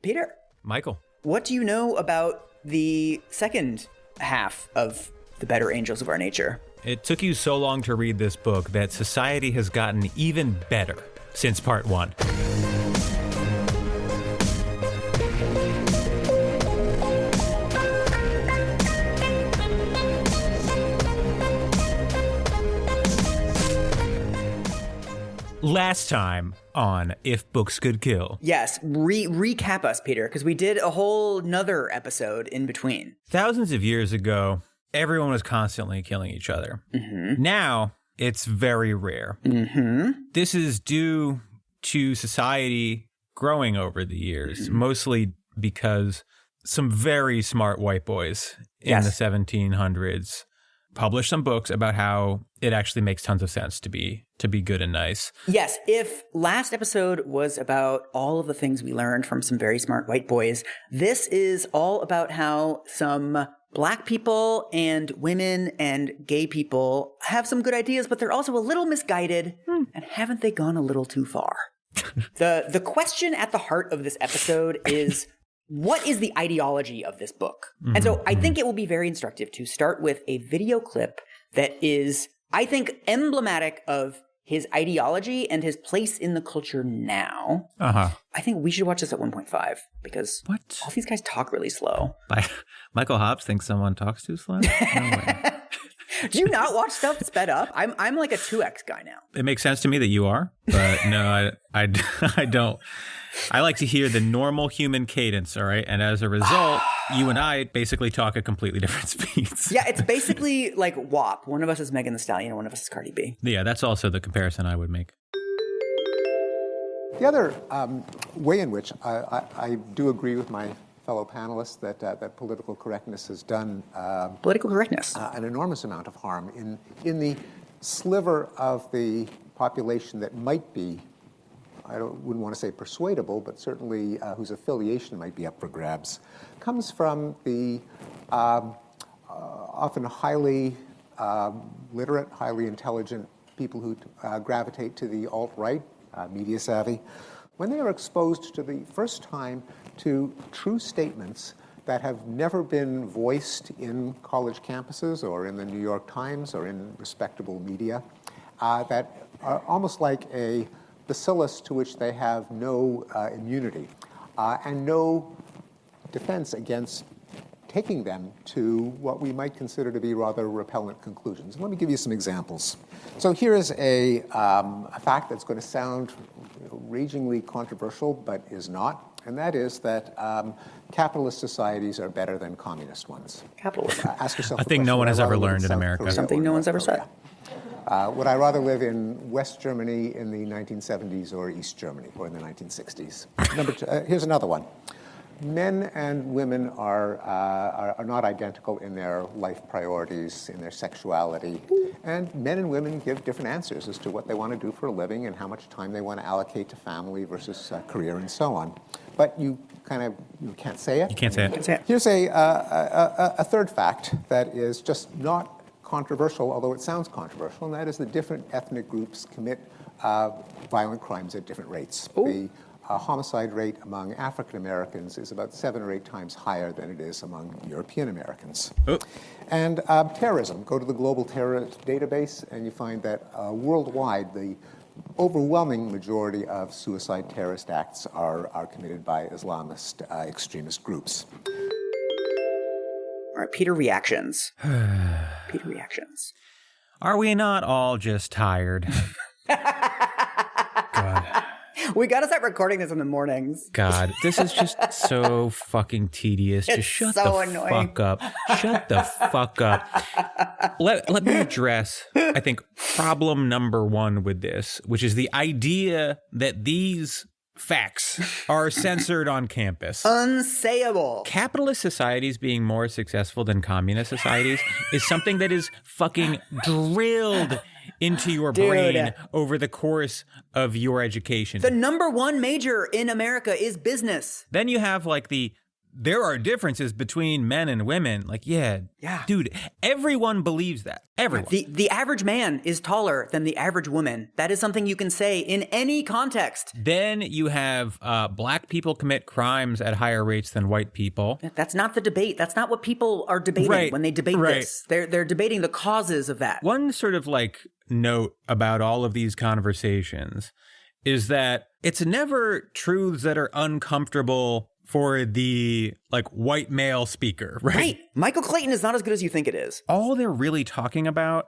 Peter. Michael. What do you know about the second half of The Better Angels of Our Nature? It took you so long to read this book that society has gotten even better since part 1. Last time on If Books Could Kill. Yes, recap us, Peter, because we did a whole nother episode in between. Thousands of years ago, everyone was constantly killing each other. Mm-hmm. Now, it's very rare. Mm-hmm. This is due to society growing over the years, mostly because some very smart white boys in the 1700s published some books about how it actually makes tons of sense to be good and nice. Yes, if last episode was about all of the things we learned from some very smart white boys, this is all about how some Black people and women and gay people have some good ideas, but they're also a little misguided. And haven't they gone a little too far? The question at the heart of this episode is, what is the ideology of this book? And so I think it will be very instructive to start with a video clip that is, I think, emblematic of his ideology and his place in the culture now. I think we should watch this at 1.5 because all these guys talk really slow. Michael Hobbs thinks someone talks too slow? No way. Do you not watch stuff sped up? I'm like a 2x guy now. It makes sense to me that you are, but no, I don't. I like to hear the normal human cadence, all right? And as a result, you and I basically talk at completely different speeds. Yeah, it's basically like WAP. One of us is Megan Thee Stallion and one of us is Cardi B. Yeah, that's also the comparison I would make. The other way in which I do agree with my fellow panelists that political correctness has done political correctness an enormous amount of harm in the sliver of the population that might be, wouldn't want to say persuadable, but certainly whose affiliation might be up for grabs, comes from the often highly literate, highly intelligent people who gravitate to the alt-right, media savvy, when they are exposed to the first time to true statements that have never been voiced in college campuses or in the New York Times or in respectable media, that are almost like a bacillus to which they have no immunity and no defense against taking them to what we might consider to be rather repellent conclusions. Let me give you some examples. So here is a fact that's going to sound ragingly controversial, but is not, and that is that capitalist societies are better than communist ones. Capitalism. Ask yourself I think no one has ever learned in America. Something no one's ever said. Would I rather live in West Germany in the 1970s or East Germany or in the 1960s? Number two, here's another one. Men and women are not identical in their life priorities, in their sexuality, and men and women give different answers as to what they want to do for a living and how much time they want to allocate to family versus career and so on. But you can't say it. You can't say it. Here's a third fact that is just not controversial, although it sounds controversial, and that is that different ethnic groups commit violent crimes at different rates. The homicide rate among African Americans is about 7 or 8 times higher than it is among European Americans. And terrorism, go to the global terrorist database and you find that worldwide the overwhelming majority of suicide terrorist acts are committed by Islamist extremist groups. All right, Peter, reactions. Peter, reactions. Are we not all just tired? God. We got to start recording this in the mornings. God, this is just so fucking tedious. Just shut the fuck up. Shut the fuck up. Let me address, I think, problem number 1 with this, which is the idea that these facts are censored on campus. Unsayable. Capitalist societies being more successful than communist societies is something that is fucking drilled into your brain over the course of your education. The number 1 major in America is business. Then you have like the there are differences between men and women. Like, yeah, dude, everyone believes that. Everyone. The average man is taller than the average woman. That is something you can say in any context. Then you have black people commit crimes at higher rates than white people. That's not the debate. That's not what people are debating when they debate this. They're debating the causes of that. One sort of like note about all of these conversations is that it's never truths that are uncomfortable for the like white male speaker, right? Right. Michael Clayton is not as good as you think it is. All they're really talking about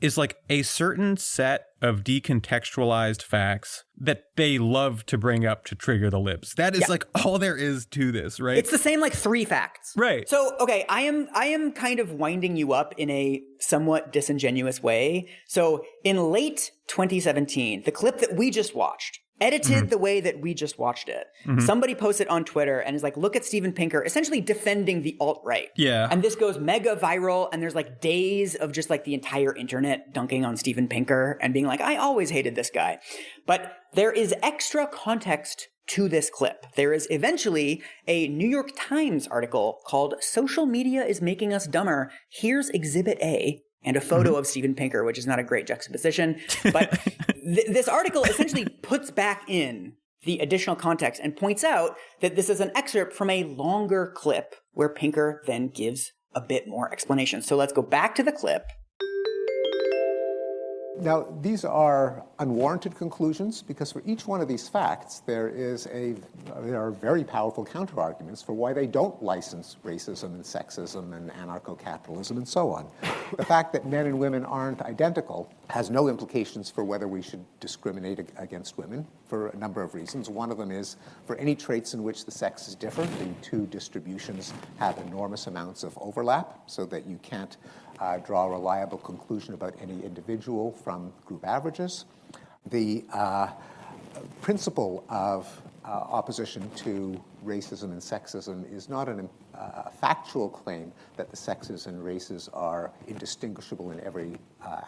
is like a certain set of decontextualized facts that they love to bring up to trigger the libs. That is like all there is to this, right? It's the same like 3 facts. Right. So, okay, I am kind of winding you up in a somewhat disingenuous way. So, in late 2017, the clip that we just watched, edited the way that we just watched it. Somebody posted on Twitter and is like, look at Steven Pinker essentially defending the alt-right. Yeah. And this goes mega viral, and there's like days of just like the entire internet dunking on Steven Pinker and being like, I always hated this guy. But there is extra context to this clip. There is eventually a New York Times article called Social Media is Making Us Dumber. Here's Exhibit A. And a photo of Steven Pinker, which is not a great juxtaposition. But this article essentially puts back in the additional context and points out that this is an excerpt from a longer clip where Pinker then gives a bit more explanation. So let's go back to the clip. Now, these are unwarranted conclusions because for each one of these facts, there are very powerful counterarguments for why they don't license racism and sexism and anarcho-capitalism and so on. The fact that men and women aren't identical has no implications for whether we should discriminate against women for a number of reasons. One of them is for any traits in which the sexes differ, the two distributions have enormous amounts of overlap so that you can't draw a reliable conclusion about any individual from group averages. The principle of opposition to racism and sexism is not a factual claim that the sexes and races are indistinguishable in every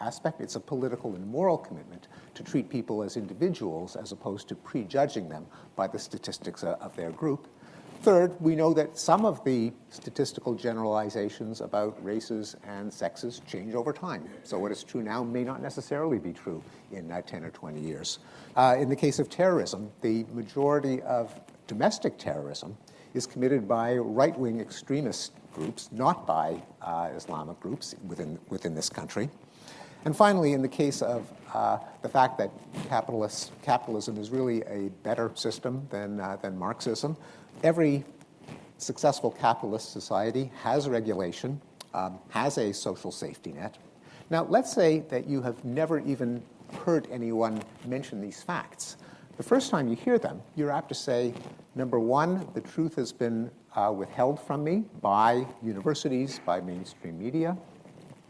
aspect. It's a political and moral commitment to treat people as individuals as opposed to prejudging them by the statistics of their group. Third, we know that some of the statistical generalizations about races and sexes change over time. So what is true now may not necessarily be true in 10 or 20 years. In the case of terrorism, the majority of domestic terrorism is committed by right-wing extremist groups, not by Islamic groups within this country. And finally, in the case of the fact that capitalism is really a better system than Marxism, every successful capitalist society has regulation, has a social safety net. Now, let's say that you have never even heard anyone mention these facts. The first time you hear them, you're apt to say, number one, the truth has been withheld from me by universities, by mainstream media.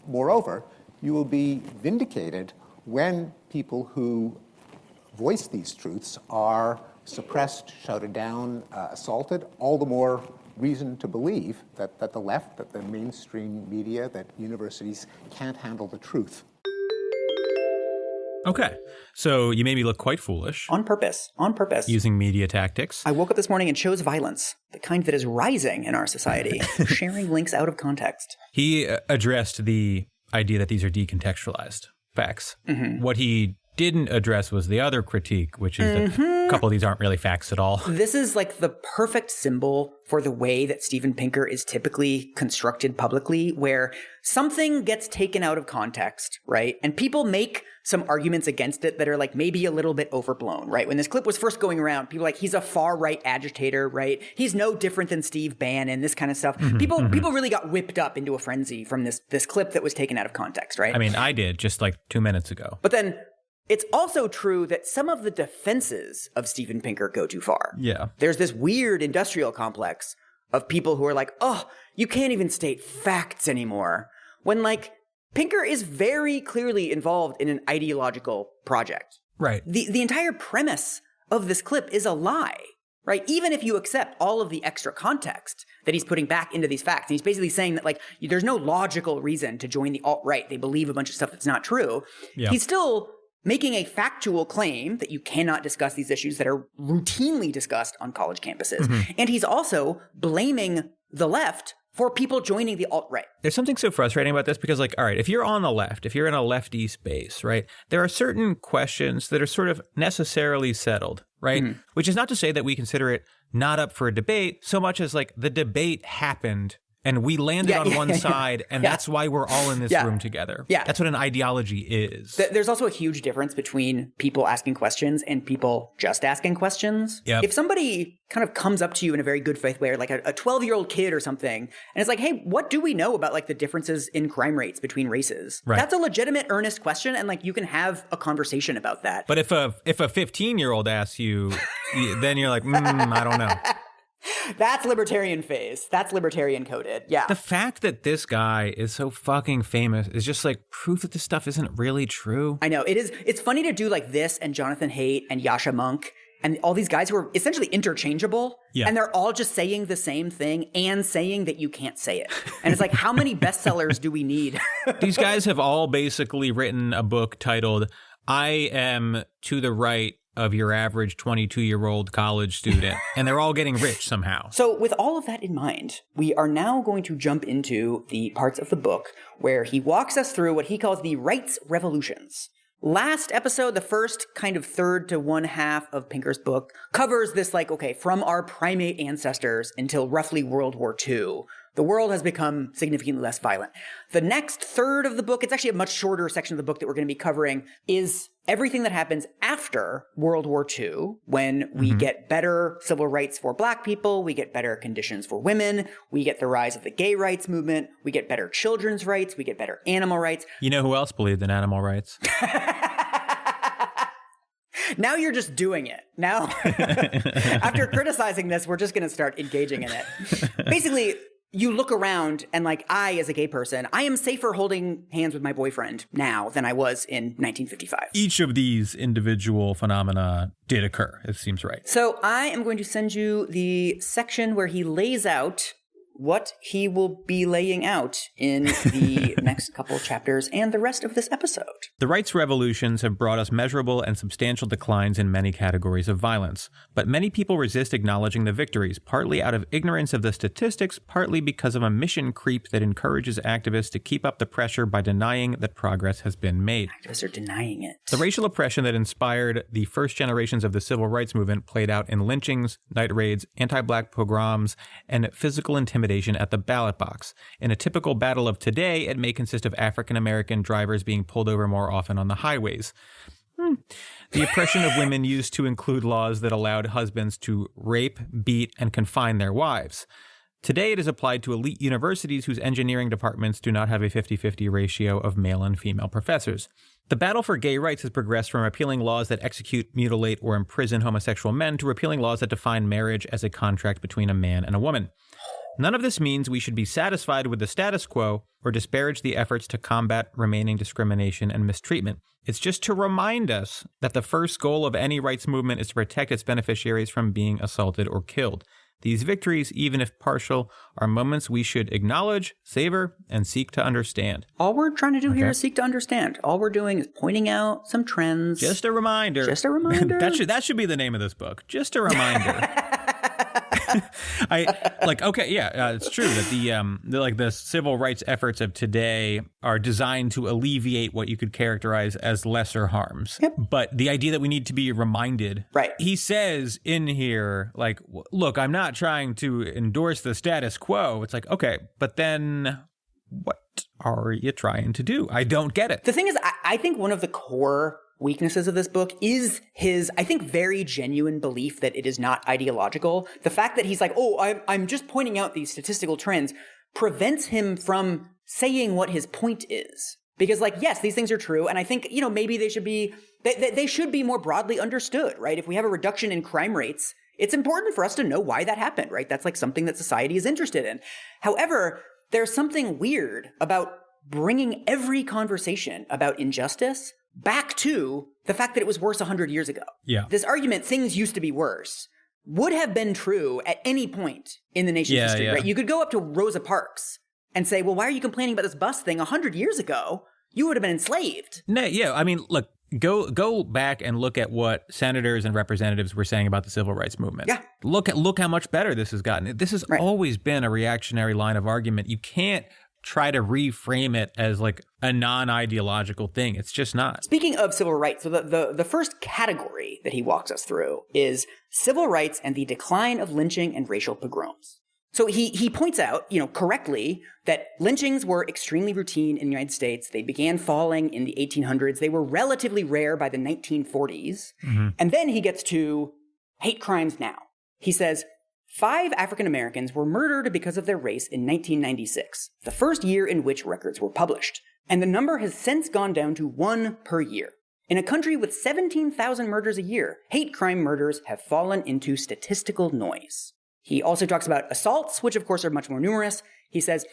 Moreover, you will be vindicated when people who voice these truths are suppressed, shouted down, assaulted. All the more reason to believe that the left, that the mainstream media, that universities can't handle the truth. Okay, so you made me look quite foolish. On purpose. Using media tactics. I woke up this morning and chose violence, the kind that is rising in our society, sharing links out of context. He addressed the idea that these are decontextualized facts. What he didn't address was the other critique, which is that a couple of these aren't really facts at all. This is like the perfect symbol for the way that Steven Pinker is typically constructed publicly, where something gets taken out of context, right? And people make some arguments against it that are like maybe a little bit overblown, right? When this clip was first going around, people were like, he's a far-right agitator, right? He's no different than Steve Bannon, this kind of stuff. People really got whipped up into a frenzy from this clip that was taken out of context, right? I mean, I did just like 2 minutes ago. But then it's also true that some of the defenses of Steven Pinker go too far. Yeah. There's this weird industrial complex of people who are like, oh, you can't even state facts anymore. When like Pinker is very clearly involved in an ideological project. Right. The entire premise of this clip is a lie, right? Even if you accept all of the extra context that he's putting back into these facts, and he's basically saying that like there's no logical reason to join the alt-right. They believe a bunch of stuff that's not true. Yeah. He's still making a factual claim that you cannot discuss these issues that are routinely discussed on college campuses. And he's also blaming the left for people joining the alt-right. There's something so frustrating about this because, like, all right, if you're on the left, if you're in a lefty space, right, there are certain questions that are sort of necessarily settled, right? Which is not to say that we consider it not up for a debate so much as, like, the debate happened and we landed on one side, and that's why we're all in this room together. Yeah. That's what an ideology is. There's also a huge difference between people asking questions and people just asking questions. Yep. If somebody kind of comes up to you in a very good faith way, or like a 12-year-old kid or something, and it's like, hey, what do we know about like the differences in crime rates between races? Right. That's a legitimate, earnest question, and like you can have a conversation about that. But if a 15-year-old asks you, then you're like, I don't know. That's libertarian phase. That's libertarian coded. Yeah. The fact that this guy is so fucking famous is just like proof that this stuff isn't really true. I know. It is. It's funny to do like this and Jonathan Haidt and Yasha Monk and all these guys who are essentially interchangeable. Yeah. And they're all just saying the same thing and saying that you can't say it. And it's like, how many bestsellers do we need? These guys have all basically written a book titled, I Am to the Right of Your Average 22-year-old college student, and they're all getting rich somehow. So with all of that in mind, we are now going to jump into the parts of the book where he walks us through what he calls the rights revolutions. Last episode, the first kind of third to one half of Pinker's book, covers this like, okay, from our primate ancestors until roughly World War II, the world has become significantly less violent. The next third of the book, it's actually a much shorter section of the book that we're going to be covering, is everything that happens after World War II, when we get better civil rights for Black people, we get better conditions for women, we get the rise of the gay rights movement, we get better children's rights, we get better animal rights. You know who else believed in animal rights? Now you're just doing it. Now, after criticizing this, we're just going to start engaging in it. Basically, you look around and like I, as a gay person, I am safer holding hands with my boyfriend now than I was in 1955. Each of these individual phenomena did occur, it seems right. So I am going to send you the section where he lays out what he will be laying out in the next couple of chapters and the rest of this episode. The rights revolutions have brought us measurable and substantial declines in many categories of violence, but many people resist acknowledging the victories, partly out of ignorance of the statistics, partly because of a mission creep that encourages activists to keep up the pressure by denying that progress has been made. Activists are denying it. The racial oppression that inspired the first generations of the civil rights movement played out in lynchings, night raids, anti-Black pogroms, and physical intimidation at the ballot box. In a typical battle of today, it may consist of African-American drivers being pulled over more often on the highways. The oppression of women used to include laws that allowed husbands to rape, beat, and confine their wives. Today, it is applied to elite universities whose engineering departments do not have a 50-50 ratio of male and female professors. The battle for gay rights has progressed from repealing laws that execute, mutilate, or imprison homosexual men to repealing laws that define marriage as a contract between a man and a woman. None of this means we should be satisfied with the status quo or disparage the efforts to combat remaining discrimination and mistreatment. It's just to remind us that the first goal of any rights movement is to protect its beneficiaries from being assaulted or killed. These victories, even if partial, are moments we should acknowledge, savor, and seek to understand. All we're trying to do here is seek to understand. All we're doing is pointing out some trends. Just a reminder. Just a reminder. That should be the name of this book. Just a reminder. It's true that the civil rights efforts of today are designed to alleviate what you could characterize as lesser harms. Yep. But the idea that we need to be reminded, right? He says in here, like, look, I'm not trying to endorse the status quo. It's like, okay, but then what are you trying to do? I don't get it. The thing is, I think one of the core weaknesses of this book is his, I think, very genuine belief that it is not ideological. The fact that he's like, oh, I'm just pointing out these statistical trends prevents him from saying what his point is. Because, like, yes, these things are true. And I think, maybe they should be more broadly understood, right? If we have a reduction in crime rates, it's important for us to know why that happened, right? That's like something that society is interested in. However, there's something weird about bringing every conversation about injustice back to the fact that it was worse 100 years ago. Yeah. This argument, things used to be worse, would have been true at any point in the nation's history, right? You could go up to Rosa Parks and say, well, why are you complaining about this bus thing 100 years ago? You would have been enslaved. No, yeah. I mean, look, Go back and look at what senators and representatives were saying about the civil rights movement. Yeah. Look how much better this has gotten. This has always been a reactionary line of argument. You can't try to reframe it as like a non-ideological thing. It's just not. Speaking of civil rights, so the first category that he walks us through is civil rights and the decline of lynching and racial pogroms. So he points out, correctly, that lynchings were extremely routine in the United States. They began falling in the 1800s. They were relatively rare by the 1940s. Mm-hmm. And then he gets to hate crimes now. He says, 5 African Americans were murdered because of their race in 1996, the first year in which records were published. And the number has since gone down to 1 per year. In a country with 17,000 murders a year, hate crime murders have fallen into statistical noise. He also talks about assaults, which of course are much more numerous. He says,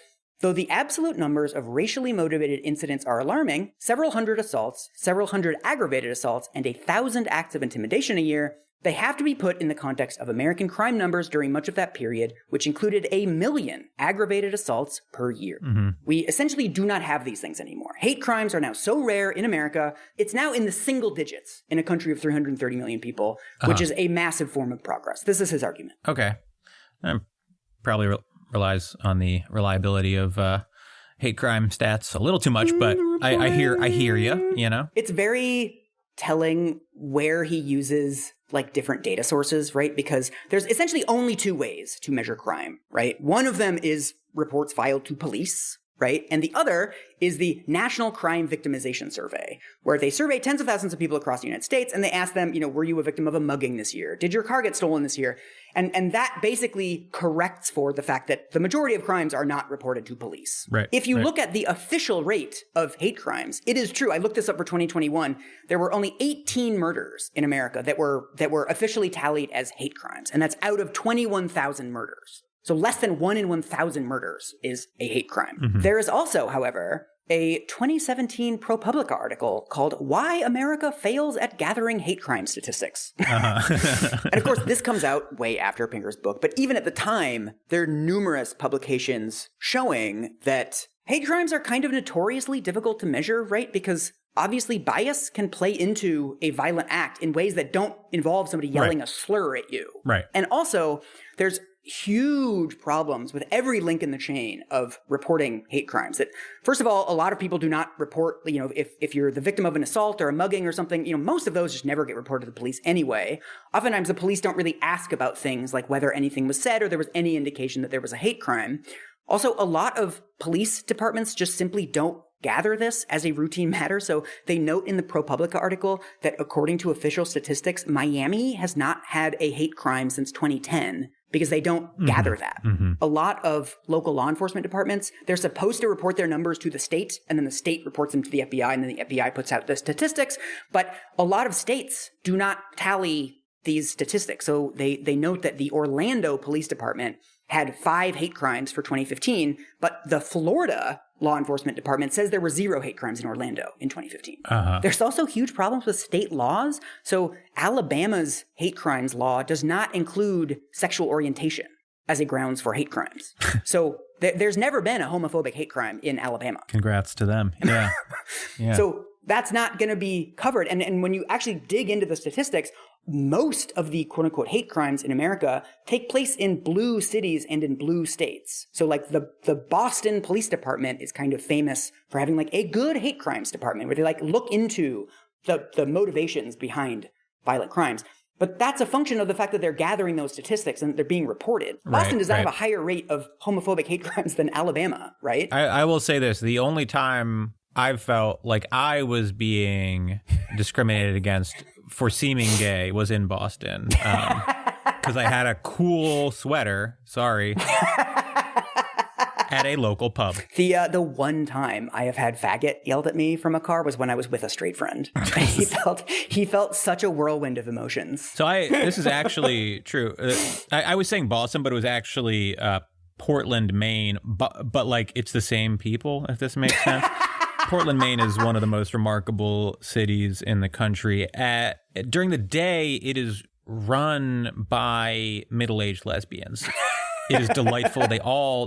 though the absolute numbers of racially motivated incidents are alarming, several hundred assaults, several hundred aggravated assaults, and 1,000 acts of intimidation a year, they have to be put in the context of American crime numbers during much of that period, which included 1 million aggravated assaults per year. Mm-hmm. We essentially do not have these things anymore. Hate crimes are now so rare in America, it's now in the single digits in a country of 330 million people, which is a massive form of progress. This is his argument. Okay. Probably relies on the reliability of hate crime stats a little too much, but I hear you, It's very telling where he uses like different data sources, right? Because there's essentially only 2 ways to measure crime, right? One of them is reports filed to police, right? And the other is the National Crime Victimization Survey, where they survey tens of thousands of people across the United States, and they ask them, were you a victim of a mugging this year? Did your car get stolen this year? And that basically corrects for the fact that the majority of crimes are not reported to police. Right. If you look at the official rate of hate crimes, it is true. I looked this up for 2021. There were only 18 murders in America that were officially tallied as hate crimes, and that's out of 21,000 murders. So less than 1 in 1,000 murders is a hate crime. Mm-hmm. There is also, however, a 2017 ProPublica article called Why America Fails at Gathering Hate Crime Statistics. And of course, this comes out way after Pinker's book. But even at the time, there are numerous publications showing that hate crimes are kind of notoriously difficult to measure, right? Because obviously bias can play into a violent act in ways that don't involve somebody yelling a slur at you. Right. And also, there's huge problems with every link in the chain of reporting hate crimes. That, first of all, a lot of people do not report, if you're the victim of an assault or a mugging or something, most of those just never get reported to the police anyway. Oftentimes the police don't really ask about things like whether anything was said or there was any indication that there was a hate crime. Also, a lot of police departments just simply don't gather this as a routine matter. So they note in the ProPublica article that according to official statistics, Miami has not had a hate crime since 2010 because they don't gather that. Mm-hmm. A lot of local law enforcement departments, they're supposed to report their numbers to the state, and then the state reports them to the FBI, and then the FBI puts out the statistics. But a lot of states do not tally these statistics. So they note that the Orlando Police Department had 5 hate crimes for 2015, but the Florida Law Enforcement Department says there were 0 hate crimes in Orlando in 2015. Uh-huh. There's also huge problems with state laws. So Alabama's hate crimes law does not include sexual orientation as a grounds for hate crimes. So there's never been a homophobic hate crime in Alabama. Congrats to them. Yeah. Yeah. So that's not going to be covered. And when you actually dig into the statistics, most of the quote-unquote hate crimes in America take place in blue cities and in blue states. So like the Boston Police Department is kind of famous for having like a good hate crimes department where they like look into the motivations behind violent crimes. But that's a function of the fact that they're gathering those statistics and they're being reported. Boston does not have a higher rate of homophobic hate crimes than Alabama, right? I will say this. The only time I've felt like I was being discriminated against for seeming gay was in Boston. Because I had a cool sweater, at a local pub. The one time I have had faggot yelled at me from a car was when I was with a straight friend. he felt such a whirlwind of emotions. So this is actually true. I was saying Boston, but it was actually Portland, Maine. But like it's the same people, if this makes sense. Portland, Maine is one of the most remarkable cities in the country. During the day, it is run by middle-aged lesbians. It is delightful.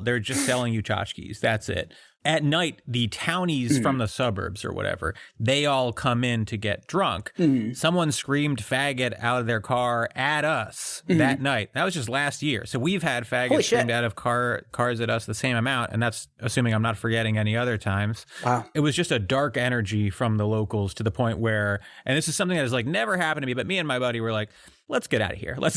They're just selling you tchotchkes. That's it. At night, the townies from the suburbs or whatever, they all come in to get drunk. Someone screamed faggot out of their car at us that night. That was just last year. So we've had faggots screamed out of cars at us the same amount. And that's assuming I'm not forgetting any other times. Wow. It was just a dark energy from the locals to the point where, and this is something that has like never happened to me, but me and my buddy were like, let's get out of here. Let's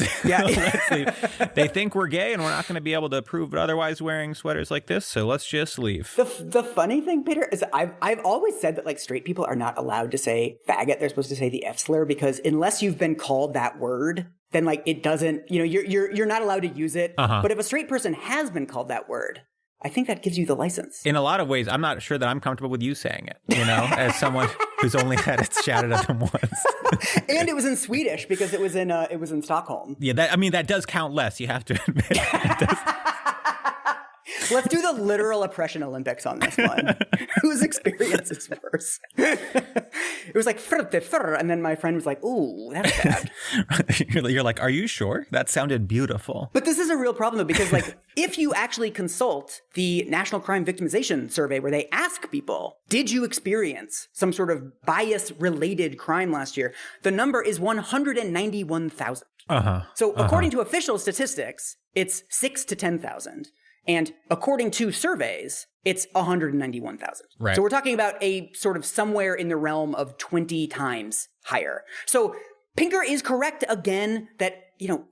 leave. They think we're gay and we're not going to be able to prove it otherwise wearing sweaters like this. So let's just leave. The funny thing, Peter, is I've always said that like straight people are not allowed to say faggot. They're supposed to say the F slur because unless you've been called that word, then like it doesn't, you're not allowed to use it. But if a straight person has been called that word, I think that gives you the license. In a lot of ways, I'm not sure that I'm comfortable with you saying it, as someone who's only had it shouted at them once. And it was in Swedish because it was in Stockholm. Yeah, that does count less, you have to admit. It does. Let's do the literal oppression Olympics on this one. Whose experience is worse? It was like, and then my friend was like, ooh, that's bad. You're like, are you sure? That sounded beautiful. But this is a real problem, though, because like, if you actually consult the National Crime Victimization Survey, where they ask people, did you experience some sort of bias-related crime last year? The number is 191,000. So according to official statistics, it's 6 to 10,000. And according to surveys, it's 191,000. Right. So we're talking about a sort of somewhere in the realm of 20 times higher. So Pinker is correct again that,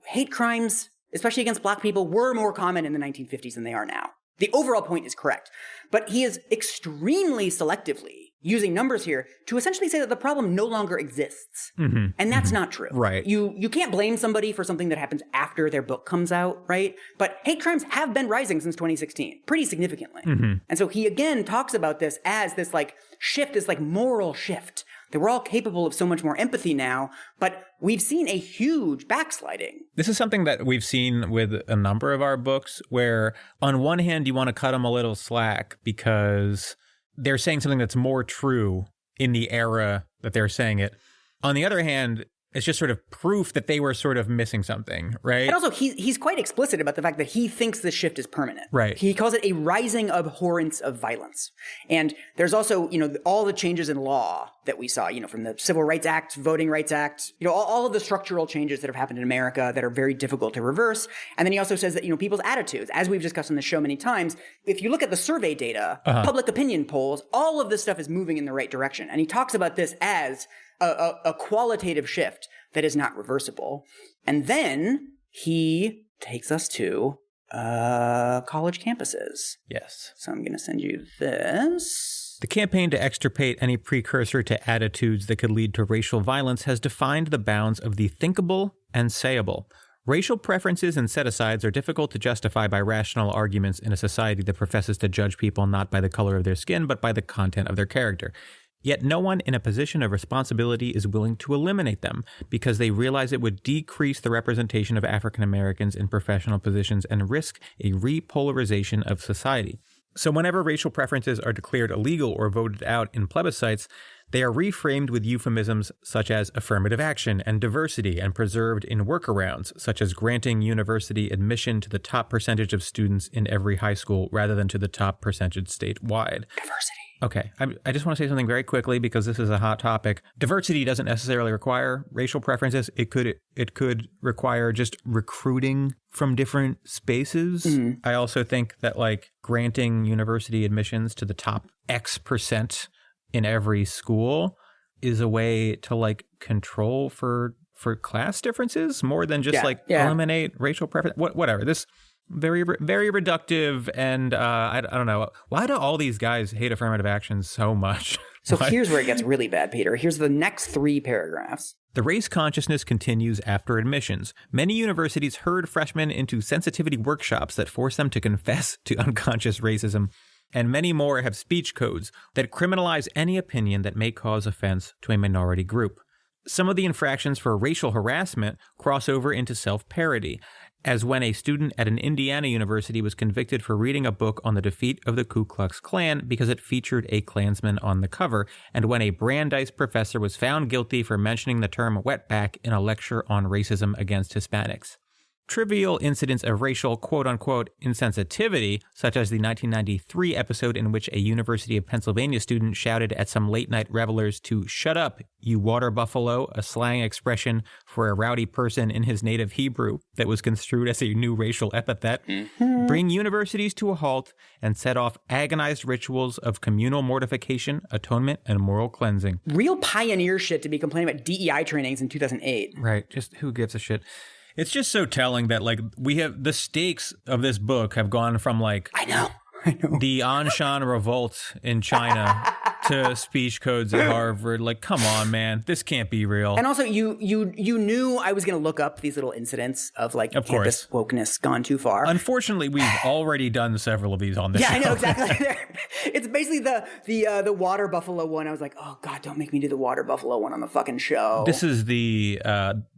hate crimes, especially against black people, were more common in the 1950s than they are now. The overall point is correct. But he is extremely selectively using numbers here to essentially say that the problem no longer exists. And that's not true. Right. You can't blame somebody for something that happens after their book comes out, right? But hate crimes have been rising since 2016, pretty significantly. And so he again talks about this as this like shift, this like moral shift, that we're all capable of so much more empathy now, but we've seen a huge backsliding. This is something that we've seen with a number of our books where on one hand, you want to cut them a little slack because they're saying something that's more true in the era that they're saying it. On the other hand, it's just sort of proof that they were sort of missing something, right? And also, he's quite explicit about the fact that he thinks this shift is permanent. Right. He calls it a rising abhorrence of violence. And there's also, all the changes in law that we saw, from the Civil Rights Act, Voting Rights Act, all of the structural changes that have happened in America that are very difficult to reverse. And then he also says that, people's attitudes, as we've discussed on the show many times, if you look at the survey data, public opinion polls, all of this stuff is moving in the right direction. And he talks about this as a qualitative shift that is not reversible. And then he takes us to college campuses. Yes. So I'm going to send you this. The campaign to extirpate any precursor to attitudes that could lead to racial violence has defined the bounds of the thinkable and sayable. Racial preferences and set-asides are difficult to justify by rational arguments in a society that professes to judge people not by the color of their skin, but by the content of their character. Yet no one in a position of responsibility is willing to eliminate them because they realize it would decrease the representation of African Americans in professional positions and risk a repolarization of society. So whenever racial preferences are declared illegal or voted out in plebiscites, they are reframed with euphemisms such as affirmative action and diversity and preserved in workarounds, such as granting university admission to the top percentage of students in every high school rather than to the top percentage statewide. Diversity. Okay, I just want to say something very quickly because this is a hot topic. Diversity doesn't necessarily require racial preferences. It could require just recruiting from different spaces. I also think that like granting university admissions to the top X percent in every school is a way to like control for class differences more than just eliminate racial preference. Whatever. This very, very reductive. And I don't know. Why do all these guys hate affirmative action so much? So here's where it gets really bad, Peter. Here's the next 3 paragraphs. The race consciousness continues after admissions. Many universities herd freshmen into sensitivity workshops that force them to confess to unconscious racism. And many more have speech codes that criminalize any opinion that may cause offense to a minority group. Some of the infractions for racial harassment cross over into self-parody, as when a student at an Indiana university was convicted for reading a book on the defeat of the Ku Klux Klan because it featured a Klansman on the cover, and when a Brandeis professor was found guilty for mentioning the term wetback in a lecture on racism against Hispanics. trivial incidents of racial quote-unquote insensitivity, such as the 1993 episode in which a University of Pennsylvania student shouted at some late-night revelers to "shut up, you water buffalo," a slang expression for a rowdy person in his native Hebrew that was construed as a new racial epithet, bring universities to a halt and set off agonized rituals of communal mortification, atonement, and moral cleansing. Real pioneer shit to be complaining about DEI trainings in 2008. Right, just who gives a shit? It's just so telling that, like, we have the stakes of this book have gone from, like, I know. the Anshan revolt in China to speech codes at Harvard. Like, come on, man, this can't be real. And also, you knew I was going to look up these little incidents of, like, of campus wokeness gone too far. Unfortunately, we've already done several of these on this show. Yeah, I know, exactly. It's basically the water buffalo one. I was like, oh, God, don't make me do the water buffalo one on the fucking show. This is the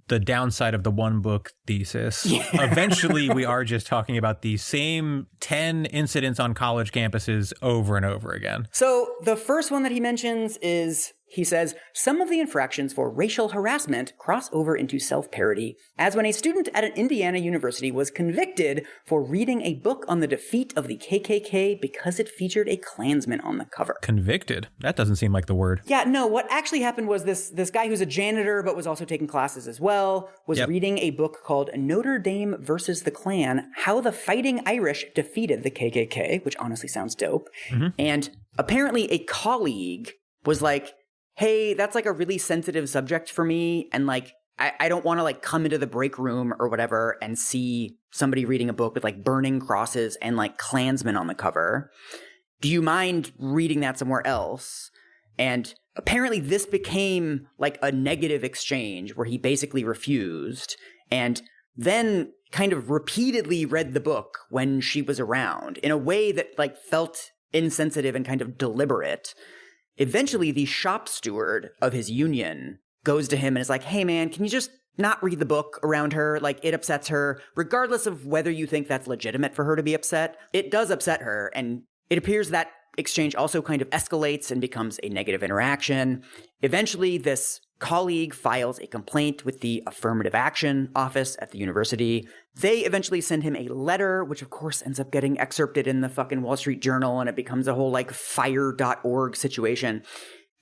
downside of the one book thesis. Yeah. Eventually, we are just talking about the same 10 incidents on college campuses over and over again. So the first one that he mentions is, he says, some of the infractions for racial harassment cross over into self-parody, as when a student at an Indiana university was convicted for reading a book on the defeat of the KKK because it featured a Klansman on the cover. Convicted? That doesn't seem like the word. Yeah, no, what actually happened was this guy who's a janitor but was also taking classes as well, was reading a book called Notre Dame versus the Klan, How the Fighting Irish Defeated the KKK, which honestly sounds dope. Mm-hmm. And apparently a colleague was like, hey, that's like a really sensitive subject for me. And like, I don't want to like come into the break room or whatever and see somebody reading a book with like burning crosses and like Klansmen on the cover. Do you mind reading that somewhere else? And apparently this became like a negative exchange where he basically refused and then kind of repeatedly read the book when she was around in a way that like felt insensitive and kind of deliberate. Eventually, the shop steward of his union goes to him and is like, hey, man, can you just not read the book around her? Like, it upsets her, regardless of whether you think that's legitimate for her to be upset. It does upset her, and it appears that exchange also kind of escalates and becomes a negative interaction. Eventually, this colleague files a complaint with the affirmative action office at the university. They eventually send him a letter, which of course ends up getting excerpted in the fucking Wall Street Journal, and it becomes a whole like fire.org situation.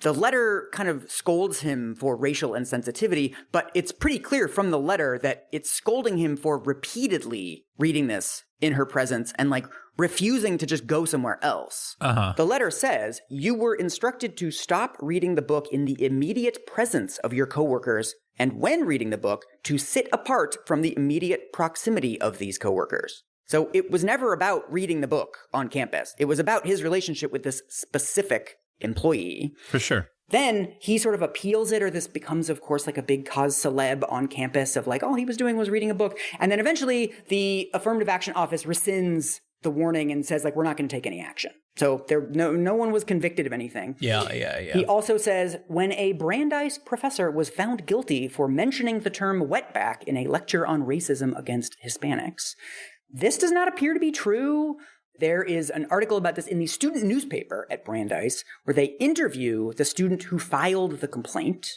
The letter kind of scolds him for racial insensitivity, but it's pretty clear from the letter that it's scolding him for repeatedly reading this in her presence and like refusing to just go somewhere else. The letter says, you were instructed to stop reading the book in the immediate presence of your coworkers, and when reading the book, to sit apart from the immediate proximity of these coworkers. So it was never about reading the book on campus. It was about his relationship with this specific employee. For sure. Then he sort of appeals it, or this becomes, of course, like a big cause celeb on campus of like, all he was doing was reading a book. And then eventually the affirmative action office rescinds the warning and says, like, we're not going to take any action. So no one was convicted of anything. Yeah. He also says, when a Brandeis professor was found guilty for mentioning the term wetback in a lecture on racism against Hispanics. This does not appear to be true. There is an article about this in the student newspaper at Brandeis where they interview the student who filed the complaint.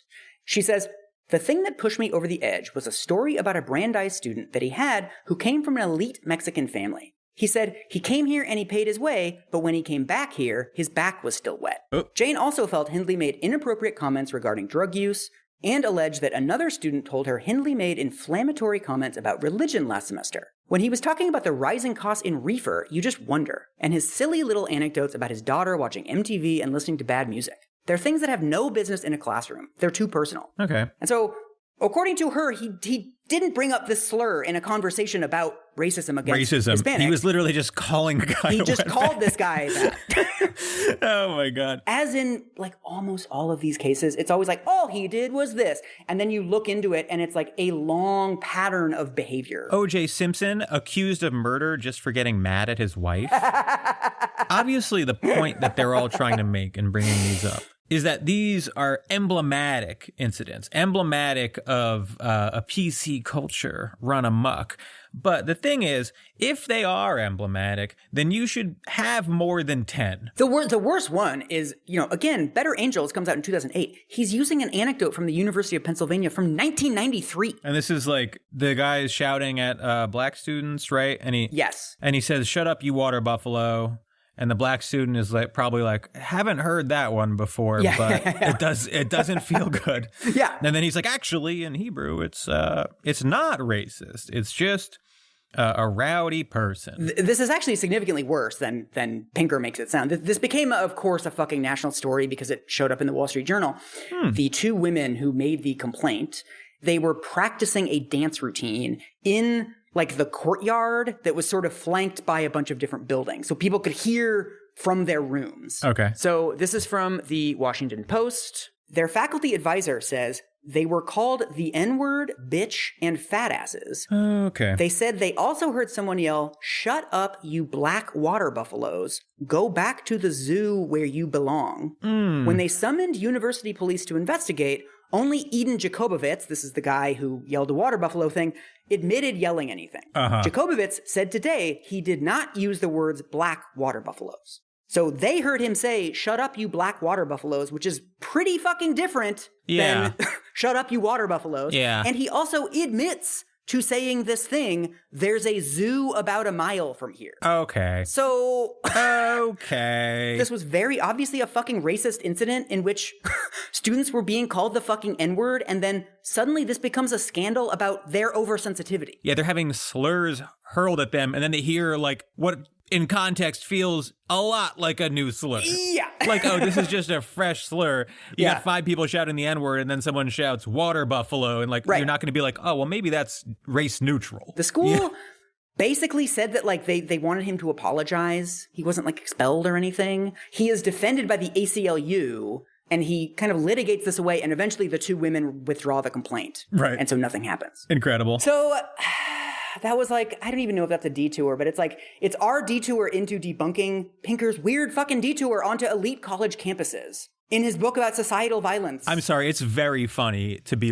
She says, the thing that pushed me over the edge was a story about a Brandeis student that he had who came from an elite Mexican family. He said he came here and he paid his way, but when he came back here, his back was still wet. Oh. Jane also felt Hindley made inappropriate comments regarding drug use and alleged that another student told her Hindley made inflammatory comments about religion last semester. When he was talking about the rising costs in reefer, you just wonder, and his silly little anecdotes about his daughter watching MTV and listening to bad music. They're things that have no business in a classroom. They're too personal. Okay. And so, according to her, he didn't bring up this slur in a conversation about racism against Hispanics. He was literally just calling the guy. He just called this guy that. Oh my God. As in, like, almost all of these cases, it's always like, all he did was this. And then you look into it, and it's like a long pattern of behavior. O.J. Simpson, accused of murder just for getting mad at his wife. Obviously, the point that they're all trying to make in bringing these up is that these are emblematic incidents, emblematic of a PC culture run amok. But the thing is, if they are emblematic, then you should have more than 10. The worst one is, again, Better Angels comes out in 2008. He's using an anecdote from the University of Pennsylvania from 1993. And this is like the guy is shouting at black students, right? Yes. And he says, "Shut up, you water buffalo." And the black student is haven't heard that one before, but it doesn't feel good. Yeah. And then he's like, actually, in Hebrew, it's not racist. It's just a rowdy person. This is actually significantly worse than Pinker makes it sound. This became, of course, a fucking national story because it showed up in the Wall Street Journal. The two women who made the complaint, they were practicing a dance routine in the courtyard that was sort of flanked by a bunch of different buildings. So people could hear from their rooms. Okay. So this is from the Washington Post. Their faculty advisor says they were called the N-word, bitch, and fat asses. Okay. They said they also heard someone yell, "Shut up, you black water buffaloes. Go back to the zoo where you belong." When they summoned university police to investigate, only Eden Jacobovitz, this is the guy who yelled the water buffalo thing, admitted yelling anything. Jacobovitz said today he did not use the words black water buffaloes. So they heard him say, "Shut up, you black water buffaloes," which is pretty fucking different than "Shut up, you water buffaloes." Yeah. And he also admits to saying this thing, "There's a zoo about a mile from here." Okay. So okay. This was very obviously a fucking racist incident in which students were being called the fucking N-word, and then suddenly this becomes a scandal about their oversensitivity. Yeah, they're having slurs hurled at them, and then they hear what in context feels a lot like a new slur. Yeah. Oh, this is just a fresh slur. You got 5 people shouting the N-word, and then someone shouts water buffalo, and you're not going to be like, oh, well, maybe that's race neutral. The school basically said that they wanted him to apologize. He wasn't expelled or anything. He is defended by the ACLU, and he kind of litigates this away, and eventually the two women withdraw the complaint. Right. And so nothing happens. Incredible. So that was I don't even know if that's a detour, but it's our detour into debunking Pinker's weird fucking detour onto elite college campuses. In his book about societal violence. I'm sorry, it's very funny to be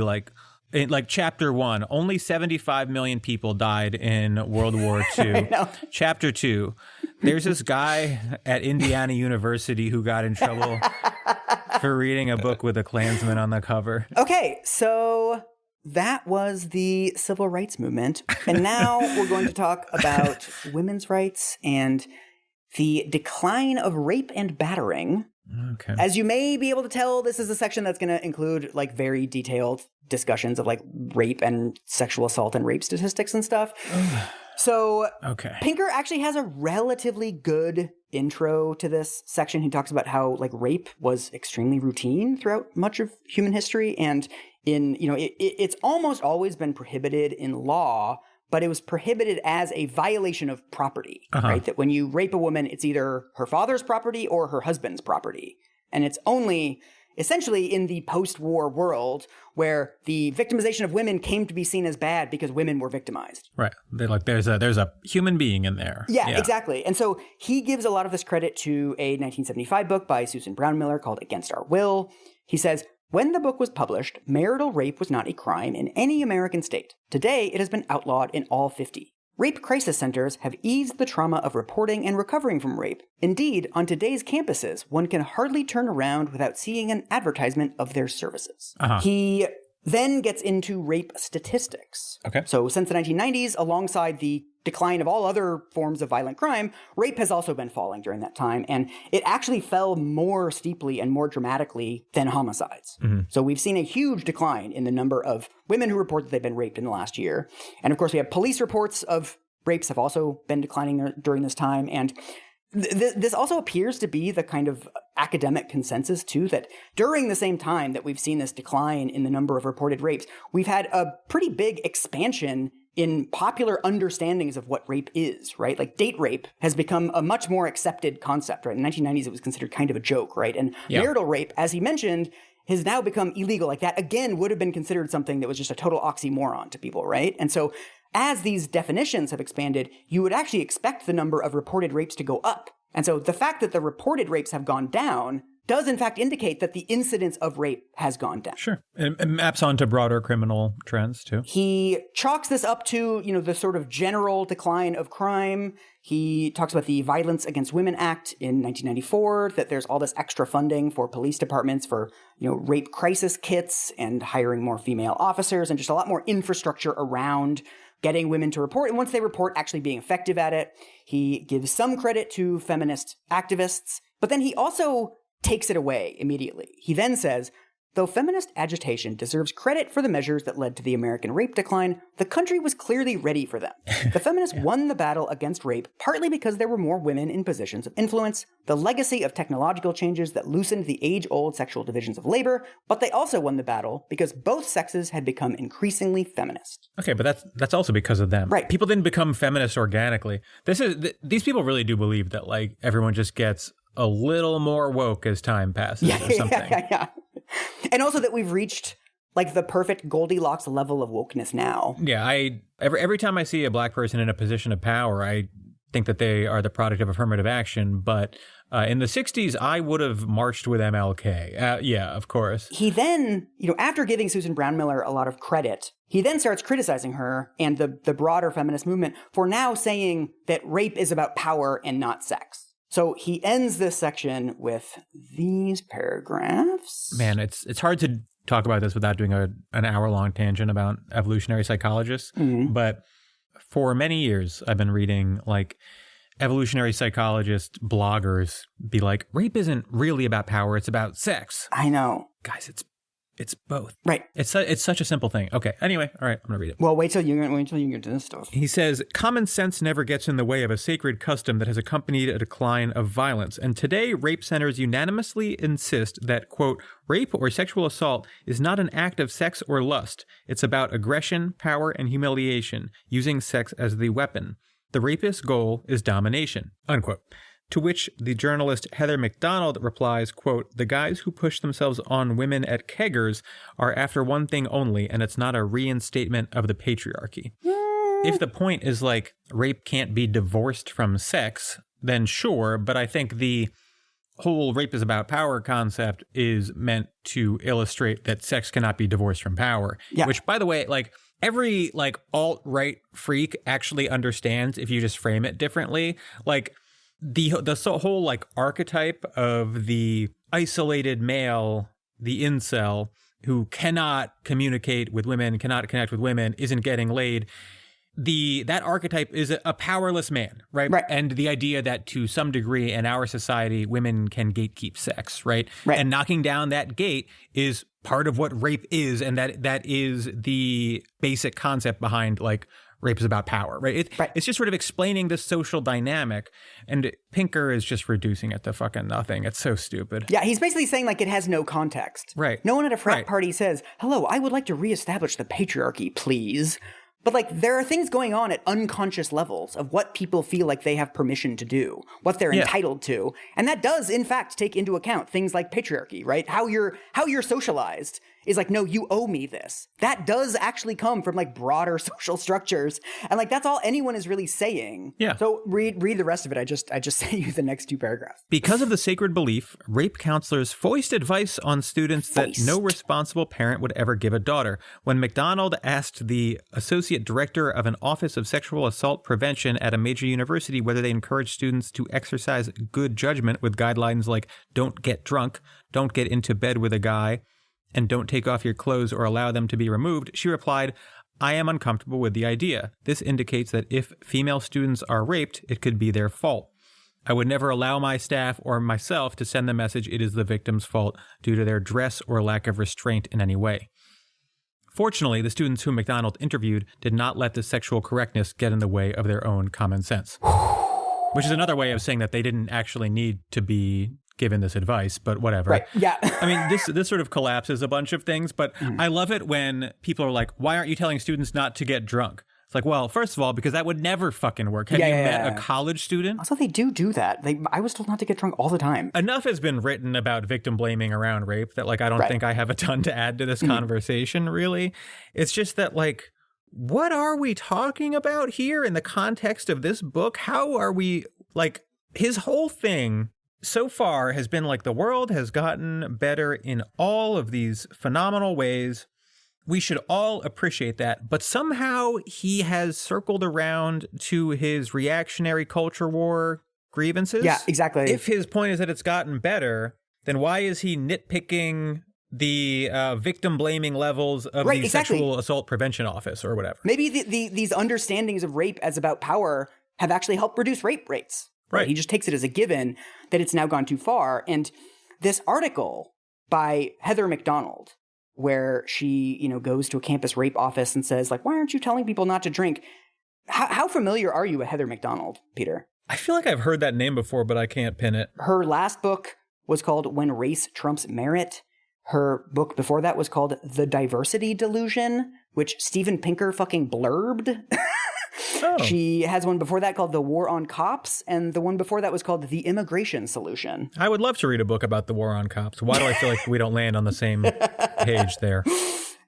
in chapter 1, only 75 million people died in World War II. Chapter 2, there's this guy at Indiana University who got in trouble for reading a book with a Klansman on the cover. Okay, so that was the civil rights movement. And now we're going to talk about women's rights and the decline of rape and battering. Okay. As you may be able to tell, this is a section that's going to include very detailed discussions of rape and sexual assault and rape statistics and stuff. So Pinker actually has a relatively good intro to this section. He talks about how rape was extremely routine throughout much of human history, and it's almost always been prohibited in law, but it was prohibited as a violation of property, right? That when you rape a woman, it's either her father's property or her husband's property. And it's only essentially in the post-war world where the victimization of women came to be seen as bad because women were victimized. Right. They're there's a human being in there. Yeah, exactly. And so he gives a lot of this credit to a 1975 book by Susan Brown Miller called Against Our Will. He says, when the book was published, marital rape was not a crime in any American state. Today, it has been outlawed in all 50. Rape crisis centers have eased the trauma of reporting and recovering from rape. Indeed, on today's campuses, one can hardly turn around without seeing an advertisement of their services. He then gets into rape statistics. Okay. So since the 1990s, alongside the decline of all other forms of violent crime, rape has also been falling during that time, and it actually fell more steeply and more dramatically than homicides. So we've seen a huge decline in the number of women who report that they've been raped in the last year. And of course, we have police reports of rapes have also been declining during this time, and this also appears to be the kind of academic consensus, too, that during the same time that we've seen this decline in the number of reported rapes, we've had a pretty big expansion in popular understandings of what rape is, right? Date rape has become a much more accepted concept, right? In the 1990s, it was considered kind of a joke, right? And marital rape, as he mentioned, has now become illegal. That, again, would have been considered something that was just a total oxymoron to people, right? And so as these definitions have expanded, you would actually expect the number of reported rapes to go up. And so the fact that the reported rapes have gone down does in fact indicate that the incidence of rape has gone down. Sure. And it maps onto broader criminal trends too. He chalks this up to, the sort of general decline of crime. He talks about the Violence Against Women Act in 1994, that there's all this extra funding for police departments for, rape crisis kits and hiring more female officers and just a lot more infrastructure around getting women to report. And once they report, actually being effective at it. He gives some credit to feminist activists, but then he also takes it away immediately. He then says, though feminist agitation deserves credit for the measures that led to the American rape decline, the country was clearly ready for them. The feminists won the battle against rape partly because there were more women in positions of influence, the legacy of technological changes that loosened the age-old sexual divisions of labor, but they also won the battle because both sexes had become increasingly feminist. Okay, but that's also because of them. Right. People didn't become feminists organically. These people really do believe that like everyone just gets a little more woke as time passes or something. Yeah. And also that we've reached like the perfect Goldilocks level of wokeness now. Yeah, every time I see a black person in a position of power, I think that they are the product of affirmative action. But in the 60s, I would have marched with MLK. Yeah, of course. He then, after giving Susan Brown Miller a lot of credit, he then starts criticizing her and the broader feminist movement for now saying that rape is about power and not sex. So he ends this section with these paragraphs. Man, it's hard to talk about this without doing an hour-long tangent about evolutionary psychologists. Mm-hmm. But for many years, I've been reading like evolutionary psychologist bloggers be like, rape isn't really about power, it's about sex. I know. Guys, it's both. Right. It's such a simple thing. Okay. Anyway, all right, I'm going to read it. Well, wait till you get to this stuff. He says, common sense never gets in the way of a sacred custom that has accompanied a decline of violence. And today, rape centers unanimously insist that, quote, rape or sexual assault is not an act of sex or lust. It's about aggression, power, and humiliation, using sex as the weapon. The rapist's goal is domination, unquote. To which the journalist Heather McDonald replies, quote, the guys who push themselves on women at keggers are after one thing only, and it's not a reinstatement of the patriarchy. If the point is like rape can't be divorced from sex, then sure, but I think the whole rape is about power concept is meant to illustrate that sex cannot be divorced from power. Yeah. Which, by the way, like every like alt-right freak actually understands if you just frame it differently. Like the whole like archetype of the isolated male, the incel, who cannot communicate with women, cannot connect with women, isn't getting laid. That archetype is a powerless man, right? Right. And the idea that to some degree in our society, women can gatekeep sex, right? Right. And knocking down that gate is part of what rape is, and that is the basic concept behind like rape is about power, right? It's just sort of explaining the social dynamic, and Pinker is just reducing it to fucking nothing. It's so stupid. Yeah, he's basically saying like it has no context. Right. No one at a frat party says, hello, I would like to reestablish the patriarchy, please. But like there are things going on at unconscious levels of what people feel like they have permission to do, what they're entitled to. And that does, in fact, take into account things like patriarchy, right? How you're socialized is like, no, you owe me this. That does actually come from like broader social structures. And like that's all anyone is really saying. Yeah. So read the rest of it. I just sent you the next two paragraphs. Because of the sacred belief, rape counselors foist advice on students that no responsible parent would ever give a daughter. When McDonald asked the associate director of an office of sexual assault prevention at a major university whether they encourage students to exercise good judgment with guidelines like don't get drunk, don't get into bed with a guy, and don't take off your clothes or allow them to be removed, she replied, I am uncomfortable with the idea. This indicates that if female students are raped, it could be their fault. I would never allow my staff or myself to send the message it is the victim's fault due to their dress or lack of restraint in any way. Fortunately, the students whom McDonald interviewed did not let the sexual correctness get in the way of their own common sense. Which is another way of saying that they didn't actually need to be given this advice, but whatever. Right. Yeah. I mean, this sort of collapses a bunch of things, but I love it when people are like, why aren't you telling students not to get drunk? It's like, well, first of all, because that would never fucking work. Have you met a college student? Also, they do that. I was told not to get drunk all the time. Enough has been written about victim blaming around rape that like I don't think I have a ton to add to this conversation, really. It's just that like, what are we talking about here in the context of this book? How are we like his whole thing so far has been like the world has gotten better in all of these phenomenal ways. We should all appreciate that. But somehow he has circled around to his reactionary culture war grievances. Yeah, exactly. If his point is that it's gotten better, then why is he nitpicking the victim blaming levels of the Sexual Assault Prevention Office or whatever? Maybe these understandings of rape as about power have actually helped reduce rape rates. Right. He just takes it as a given that it's now gone too far. And this article by Heather McDonald, where she, goes to a campus rape office and says, like, why aren't you telling people not to drink? How familiar are you with Heather McDonald, Peter? I feel like I've heard that name before, but I can't pin it. Her last book was called When Race Trumps Merit. Her book before that was called The Diversity Delusion, which Steven Pinker fucking blurbed. Oh. She has one before that called The War on Cops, and the one before that was called The Immigration Solution. I would love to read a book about the war on cops. Why do I feel like we don't land on the same page there?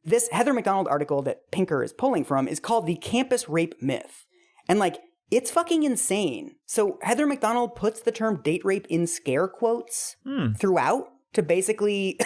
This Heather McDonald article that Pinker is pulling from is called The Campus Rape Myth. And it's fucking insane. So Heather McDonald puts the term date rape in scare quotes throughout to basically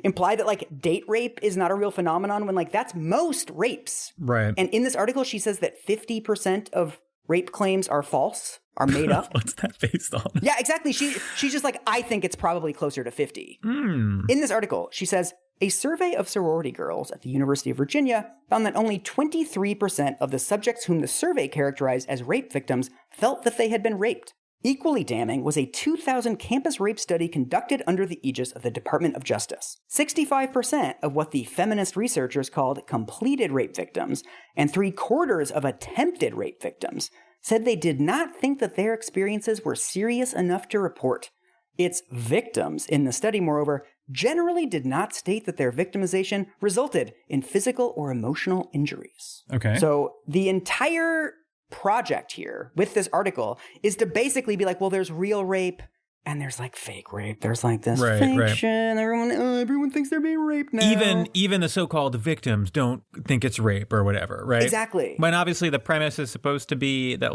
imply that date rape is not a real phenomenon when that's most rapes. Right. And in this article, she says that 50% of rape claims are false, are made up. What's that based on? Yeah, exactly. She's just like, I think it's probably closer to 50. In this article, she says, a survey of sorority girls at the University of Virginia found that only 23% of the subjects whom the survey characterized as rape victims felt that they had been raped. Equally damning was a 2000 campus rape study conducted under the aegis of the Department of Justice. 65% of what the feminist researchers called completed rape victims and 3/4 of attempted rape victims said they did not think that their experiences were serious enough to report. Its victims in the study, moreover, generally did not state that their victimization resulted in physical or emotional injuries. Okay. So the entire project here with this article is to basically be like, well, there's real rape and there's fake rape. There's this fiction. Right. Everyone thinks they're being raped now. Even the so-called victims don't think it's rape or whatever, right? Exactly. When obviously the premise is supposed to be that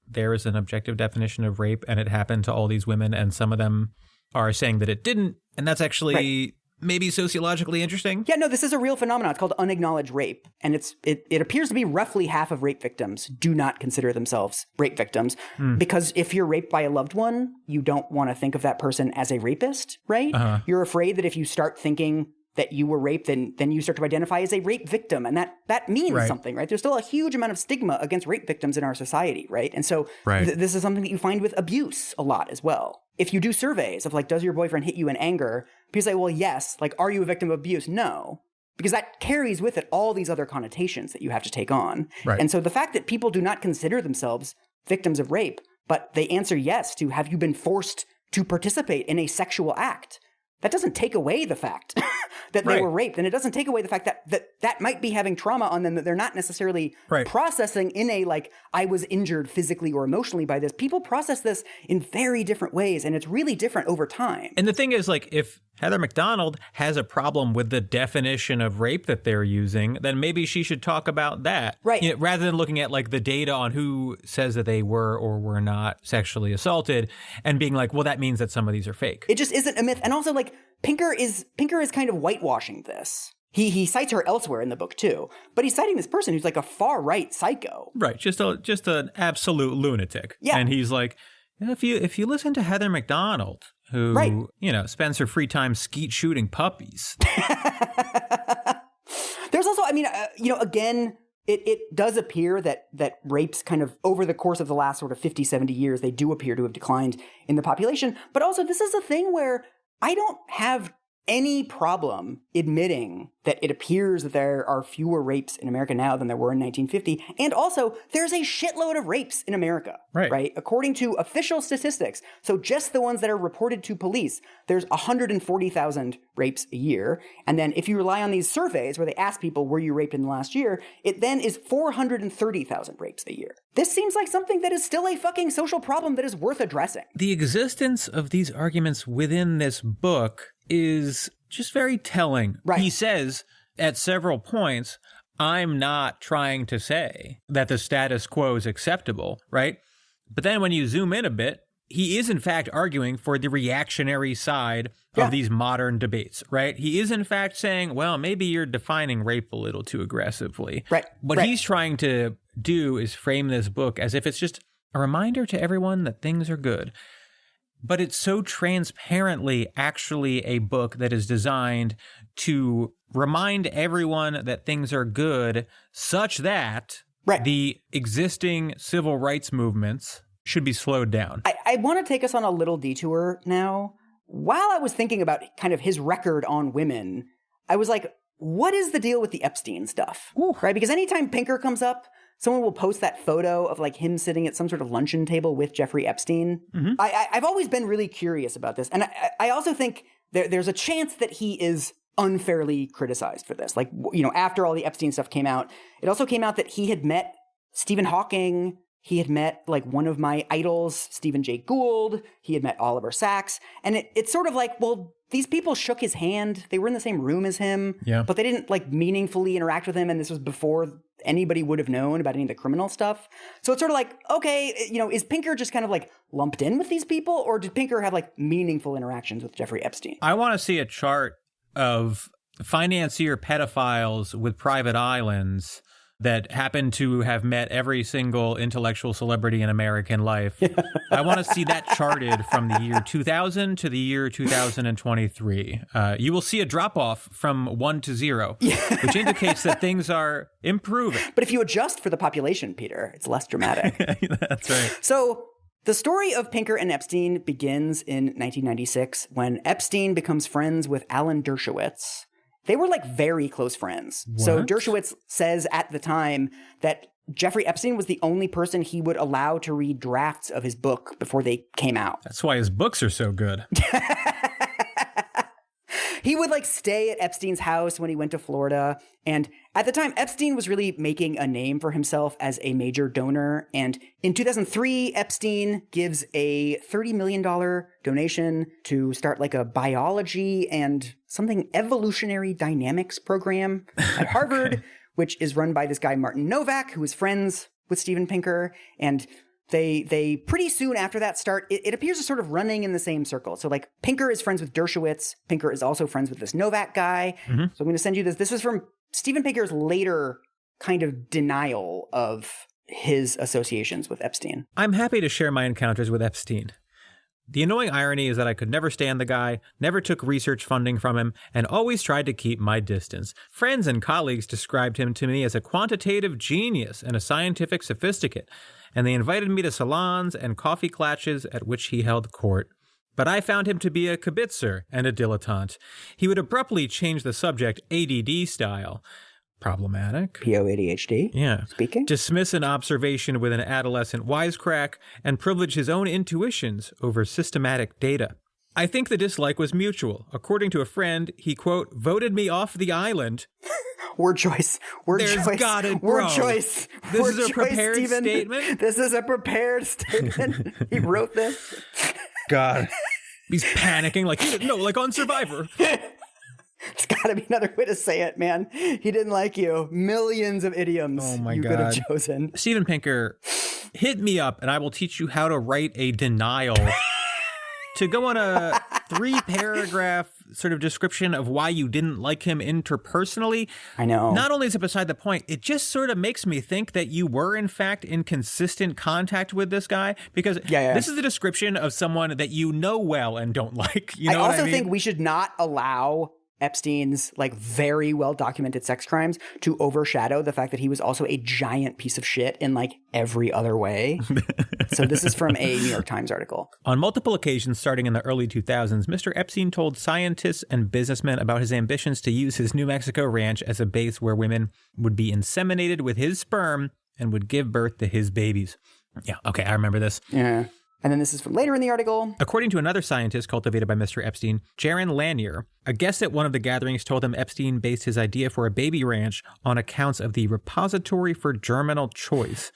there is an objective definition of rape and it happened to all these women and some of them are saying that it didn't. And that's actually maybe sociologically interesting. Yeah, no, this is a real phenomenon. It's called unacknowledged rape. And it appears to be roughly half of rape victims do not consider themselves rape victims. Because if you're raped by a loved one, you don't want to think of that person as a rapist, right? Uh-huh. You're afraid that if you start thinking that you were raped, then you start to identify as a rape victim. And that means something, right? There's still a huge amount of stigma against rape victims in our society, right? And so this is something that you find with abuse a lot as well. If you do surveys of does your boyfriend hit you in anger? People say, well, yes. Are you a victim of abuse? No. Because that carries with it all these other connotations that you have to take on. Right. And so the fact that people do not consider themselves victims of rape, but they answer yes to have you been forced to participate in a sexual act, that doesn't take away the fact that they were raped. And it doesn't take away the fact that might be having trauma on them that they're not necessarily processing in a I was injured physically or emotionally by this. People process this in very different ways, and it's really different over time. And the thing is, if Heather McDonald has a problem with the definition of rape that they're using, then maybe she should talk about that. Right. Rather than looking at the data on who says that they were or were not sexually assaulted and being well, that means that some of these are fake. It just isn't a myth. And also Pinker is kind of whitewashing this. He cites her elsewhere in the book too, but he's citing this person who's a far right psycho. Right. Just an absolute lunatic. Yeah. And he's if you listen to Heather McDonald, who, spends her free time skeet shooting puppies. There's also, again, it does appear that rapes kind of over the course of the last sort of 50, 70 years, they do appear to have declined in the population. But also this is a thing where I don't have any problem admitting that it appears that there are fewer rapes in America now than there were in 1950. And also, there's a shitload of rapes in America, right? According to official statistics. So just the ones that are reported to police, there's 140,000 rapes a year. And then if you rely on these surveys where they ask people, were you raped in the last year? It then is 430,000 rapes a year. This seems like something that is still a fucking social problem that is worth addressing. The existence of these arguments within this book is just very telling. Right. He says at several points, I'm not trying to say that the status quo is acceptable, right? But then when you zoom in a bit, he is in fact arguing for the reactionary side of these modern debates, right? He is in fact saying, well, maybe you're defining rape a little too aggressively. Right. What he's trying to do is frame this book as if it's just a reminder to everyone that things are good. But it's so transparently actually a book that is designed to remind everyone that things are good such that the existing civil rights movements should be slowed down. I want to take us on a little detour now. While I was thinking about kind of his record on women, I was like, what is the deal with the Epstein stuff? Ooh. Right? Because anytime Pinker comes up, someone will post that photo of like him sitting at some sort of luncheon table with Jeffrey Epstein. Mm-hmm. I've always been really curious about this. And I also think there's a chance that he is unfairly criticized for this. Like, you know, after all the Epstein stuff came out, it also came out that he had met Stephen Hawking. He had met like one of my idols, Stephen Jay Gould. He had met Oliver Sacks. And it's sort of like, well, these people shook his hand. They were in the same room as him, but they didn't like meaningfully interact with him. And this was before anybody would have known about any of the criminal stuff. So it's sort of like, okay, you know, is Pinker just kind of like lumped in with these people, or did Pinker have like meaningful interactions with Jeffrey Epstein? I want to see a chart of financier pedophiles with private islands that happen to have met every single intellectual celebrity in American life. I want to see that charted from the year 2000 to the year 2023. You will see a drop-off from 1 to 0, which indicates that things are improving. But if you adjust for the population, Peter, it's less dramatic. That's right. So the story of Pinker and Epstein begins in 1996 when Epstein becomes friends with Alan Dershowitz. They were like very close friends. What? So Dershowitz says at the time that Jeffrey Epstein was the only person he would allow to read drafts of his book before they came out. That's why his books are so good. He would like stay at Epstein's house when he went to Florida. And at the time, Epstein was really making a name for himself as a major donor. And in 2003, Epstein gives a $30 million donation to start like a biology and something evolutionary dynamics program at Harvard, which is run by this guy, Martin Novak, who is friends with Steven Pinker. And they pretty soon after that start, it appears as sort of running in the same circle. So like Pinker is friends with Dershowitz. Pinker is also friends with this Novak guy. Mm-hmm. So I'm going to send you this. This is from Steven Pinker's later kind of denial of his associations with Epstein. I'm happy to share my encounters with Epstein. The annoying irony is that I could never stand the guy, never took research funding from him, and always tried to keep my distance. Friends and colleagues described him to me as a quantitative genius and a scientific sophisticate, and they invited me to salons and coffee clatches at which he held court. But I found him to be a kibitzer and a dilettante. He would abruptly change the subject ADD style. Problematic. PO-ADHD? Yeah. Speaking? Dismiss an observation with an adolescent wisecrack and privilege his own intuitions over systematic data. I think the dislike was mutual. According to a friend, he, quote, voted me off the island. Word choice. There's gotta, bro. Word choice. This Word is a prepared choice, statement? This is a prepared statement. He wrote this. God. He's panicking like on Survivor. There's got to be another way to say it, man. He didn't like you. Millions of idioms you could have chosen. Steven Pinker, hit me up and I will teach you how to write a denial to go on a 3-paragraph sort of description of why you didn't like him interpersonally. I know. Not only is it beside the point, it just sort of makes me think that you were in fact in consistent contact with this guy, because this is the description of someone that you know well and don't like. You know I think we should not allow Epstein's like very well documented sex crimes to overshadow the fact that he was also a giant piece of shit in like every other way. So this is from a New York Times article. On multiple occasions starting in the early 2000s, Mr. Epstein told scientists and businessmen about his ambitions to use his New Mexico ranch as a base where women would be inseminated with his sperm and would give birth to his babies. Yeah, okay, I remember this. Yeah. And then this is from later in the article. According to another scientist cultivated by Mr. Epstein, Jaron Lanier, a guest at one of the gatherings told him Epstein based his idea for a baby ranch on accounts of the repository for germinal choice,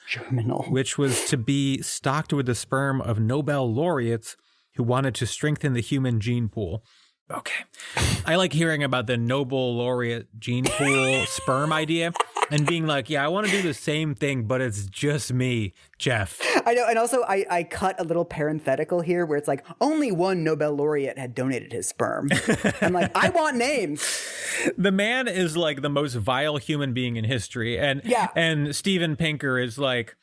which was to be stocked with the sperm of Nobel laureates who wanted to strengthen the human gene pool. Okay. I like hearing about the Nobel laureate gene pool sperm idea. And being like, yeah, I want to do the same thing, but it's just me, Jeff. I know. And also I cut a little parenthetical here where it's like only one Nobel laureate had donated his sperm. I'm like, I want names. The man is like the most vile human being in history. And Steven Pinker is like,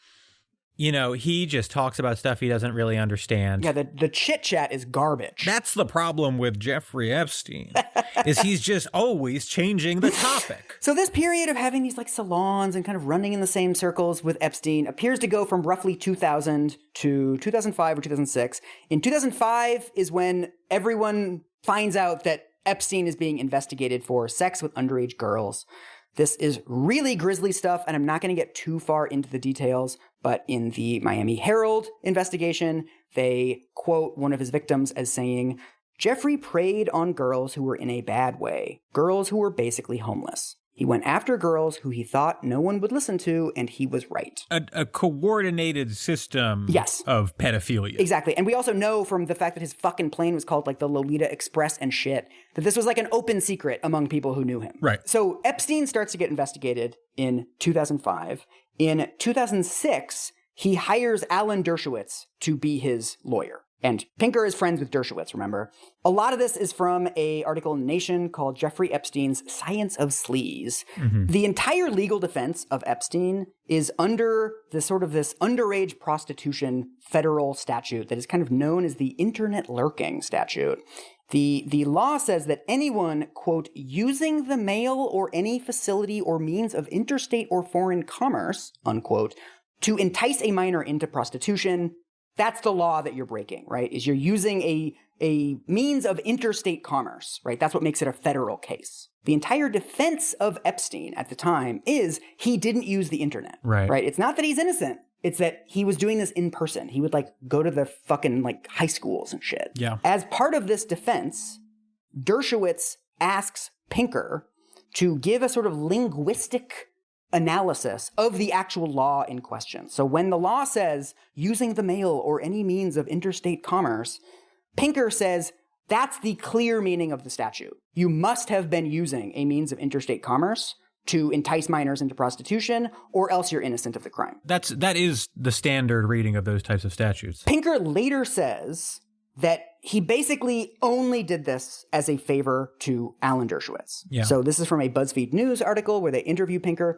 you know, he just talks about stuff he doesn't really understand. Yeah, the chit chat is garbage. That's the problem with Jeffrey Epstein, is he's just always changing the topic. So this period of having these like salons and kind of running in the same circles with Epstein appears to go from roughly 2000 to 2005 or 2006. In 2005 is when everyone finds out that Epstein is being investigated for sex with underage girls. This is really grisly stuff, and I'm not going to get too far into the details, but in the Miami Herald investigation, they quote one of his victims as saying, "Jeffrey preyed on girls who were in a bad way, girls who were basically homeless. He went after girls who he thought no one would listen to, and he was right." A coordinated system Yes. of pedophilia. Exactly. And we also know from the fact that his fucking plane was called like the Lolita Express and shit, that this was like an open secret among people who knew him. Right. So Epstein starts to get investigated in 2005. In 2006, he hires Alan Dershowitz to be his lawyer. And Pinker is friends with Dershowitz, remember? A lot of this is from an article in Nation called Jeffrey Epstein's Science of Sleaze. Mm-hmm. The entire legal defense of Epstein is under this underage prostitution federal statute that is kind of known as the Internet Lurking statute. The law says that anyone, quote, using the mail or any facility or means of interstate or foreign commerce, unquote, to entice a minor into prostitution, that's the law that you're breaking, right? Is you're using a means of interstate commerce, right? That's what makes it a federal case. The entire defense of Epstein at the time is he didn't use the internet, right? It's not that he's innocent. It's that he was doing this in person. He would like go to the fucking like high schools and shit. Yeah. As part of this defense, Dershowitz asks Pinker to give a sort of linguistic analysis of the actual law in question. So when the law says using the mail or any means of interstate commerce, Pinker says that's the clear meaning of the statute. You must have been using a means of interstate commerce to entice minors into prostitution, or else you're innocent of the crime. That is the standard reading of those types of statutes. Pinker later says that he basically only did this as a favor to Alan Dershowitz. Yeah. So this is from a BuzzFeed News article where they interview Pinker.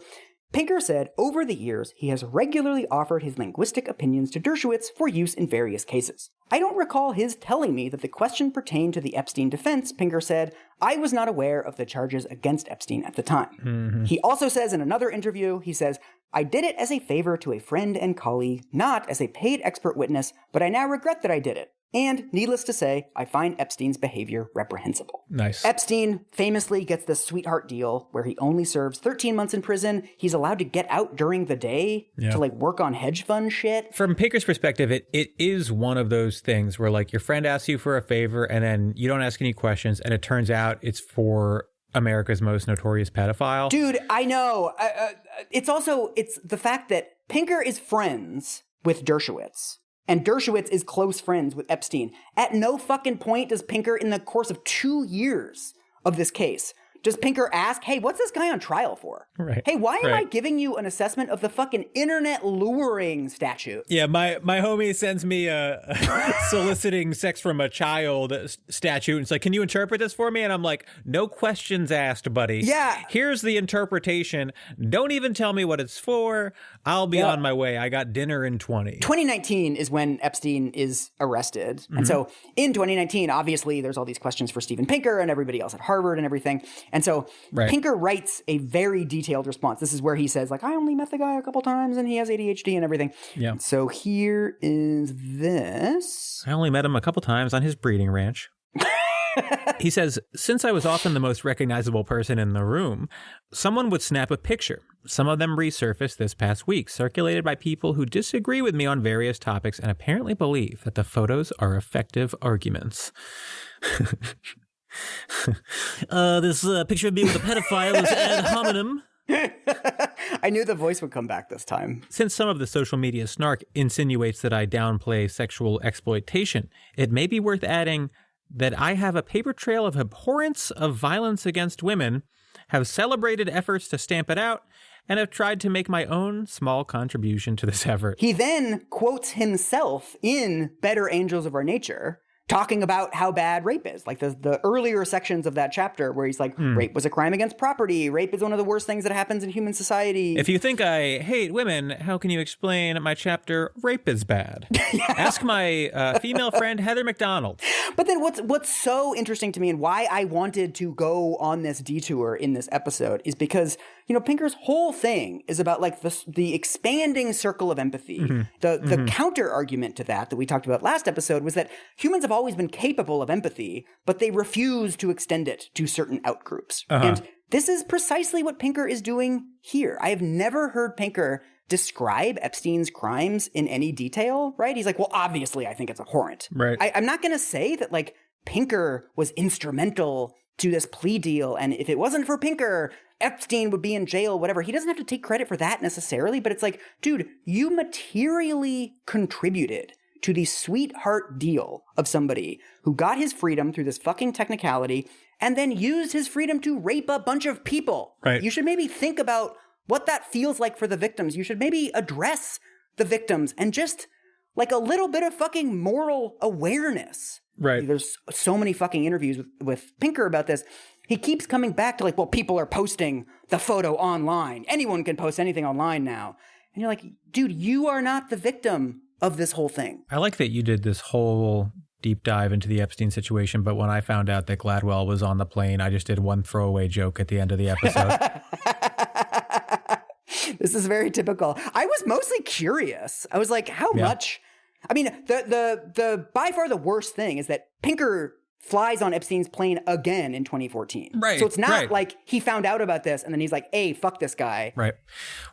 Pinker said, over the years, he has regularly offered his linguistic opinions to Dershowitz for use in various cases. I don't recall his telling me that the question pertained to the Epstein defense, Pinker said. I was not aware of the charges against Epstein at the time. Mm-hmm. He also says in another interview, he says, I did it as a favor to a friend and colleague, not as a paid expert witness, but I now regret that I did it. And, needless to say, I find Epstein's behavior reprehensible. Nice. Epstein famously gets this sweetheart deal where he only serves 13 months in prison. He's allowed to get out during the day to, like, work on hedge fund shit. From Pinker's perspective, it is one of those things where, like, your friend asks you for a favor and then you don't ask any questions, and it turns out it's for America's most notorious pedophile. Dude, I know. It's the fact that Pinker is friends with Dershowitz. And Dershowitz is close friends with Epstein. At no fucking point does Pinker, in the course of 2 years of this case, does Pinker ask, hey, what's this guy on trial for? Right. Hey, why am I giving you an assessment of the fucking internet luring statute? Yeah, my homie sends me a soliciting sex from a child statute. It's like, can you interpret this for me? And I'm like, no questions asked, buddy. Yeah. Here's the interpretation. Don't even tell me what it's for. I'll be on my way. I got dinner in 20. 2019 is when Epstein is arrested. Mm-hmm. And so in 2019, obviously, there's all these questions for Steven Pinker and everybody else at Harvard and everything. And so Pinker writes a very detailed response. This is where he says, like, I only met the guy a couple times and he has ADHD and everything. Yeah. So here is this. I only met him a couple times on his breeding ranch. He says, since I was often the most recognizable person in the room, someone would snap a picture. Some of them resurfaced this past week, circulated by people who disagree with me on various topics and apparently believe that the photos are effective arguments. This picture of me with a pedophile is ad hominem. I knew the voice would come back this time. Since some of the social media snark insinuates that I downplay sexual exploitation, it may be worth adding that I have a paper trail of abhorrence of violence against women, have celebrated efforts to stamp it out, and have tried to make my own small contribution to this effort. He then quotes himself in Better Angels of Our Nature, talking about how bad rape is. Like the earlier sections of that chapter where he's like, rape was a crime against property. Rape is one of the worst things that happens in human society. If you think I hate women, how can you explain my chapter, Rape is Bad? Ask my female friend, Heather McDonald. But then what's so interesting to me and why I wanted to go on this detour in this episode is because, you know, Pinker's whole thing is about like the expanding circle of empathy. The counter argument to that we talked about last episode was that humans have always been capable of empathy, but they refuse to extend it to certain outgroups. And this is precisely what Pinker is doing here. I have never heard Pinker describe Epstein's crimes in any detail, right? He's like, well, obviously, I think it's abhorrent. Right. I'm not going to say that, like, Pinker was instrumental to this plea deal, and if it wasn't for Pinker, Epstein would be in jail, whatever. He doesn't have to take credit for that necessarily, but it's like, dude, you materially contributed to the sweetheart deal of somebody who got his freedom through this fucking technicality and then used his freedom to rape a bunch of people. Right. You should maybe think about what that feels like for the victims. You should maybe address the victims and just like a little bit of fucking moral awareness. Right. There's so many fucking interviews with Pinker about this. He keeps coming back to like, well, people are posting the photo online. Anyone can post anything online now. And you're like, dude, you are not the victim of this whole thing. I like that you did this whole deep dive into the Epstein situation, but when I found out that Gladwell was on the plane, I just did one throwaway joke at the end of the episode. This is very typical. I was mostly curious. I was like, how much? I mean, the by far the worst thing is that Pinker flies on Epstein's plane again in 2014. Right. So it's not like he found out about this and then he's like, hey, fuck this guy. Right.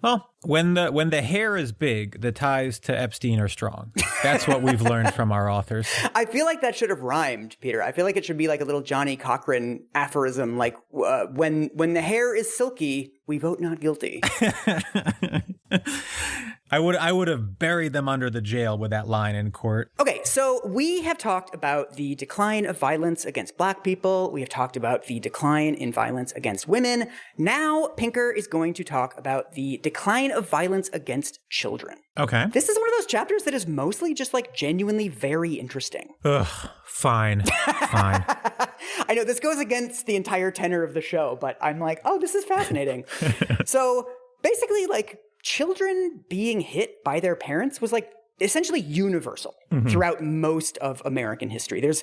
Well, when the hair is big, the ties to Epstein are strong. That's what we've learned from our authors. I feel like that should have rhymed, Peter. I feel like it should be like a little Johnny Cochran aphorism, like when the hair is silky, we vote not guilty. I would have buried them under the jail with that line in court. Okay, so we have talked about the decline of violence against Black people. We have talked about the decline in violence against women. Now Pinker is going to talk about the decline of violence against children. Okay. This is one of those chapters that is mostly just like genuinely very interesting. Ugh, fine. I know this goes against the entire tenor of the show, but I'm like, oh, this is fascinating. So basically, like, children being hit by their parents was like essentially universal throughout most of American history. There's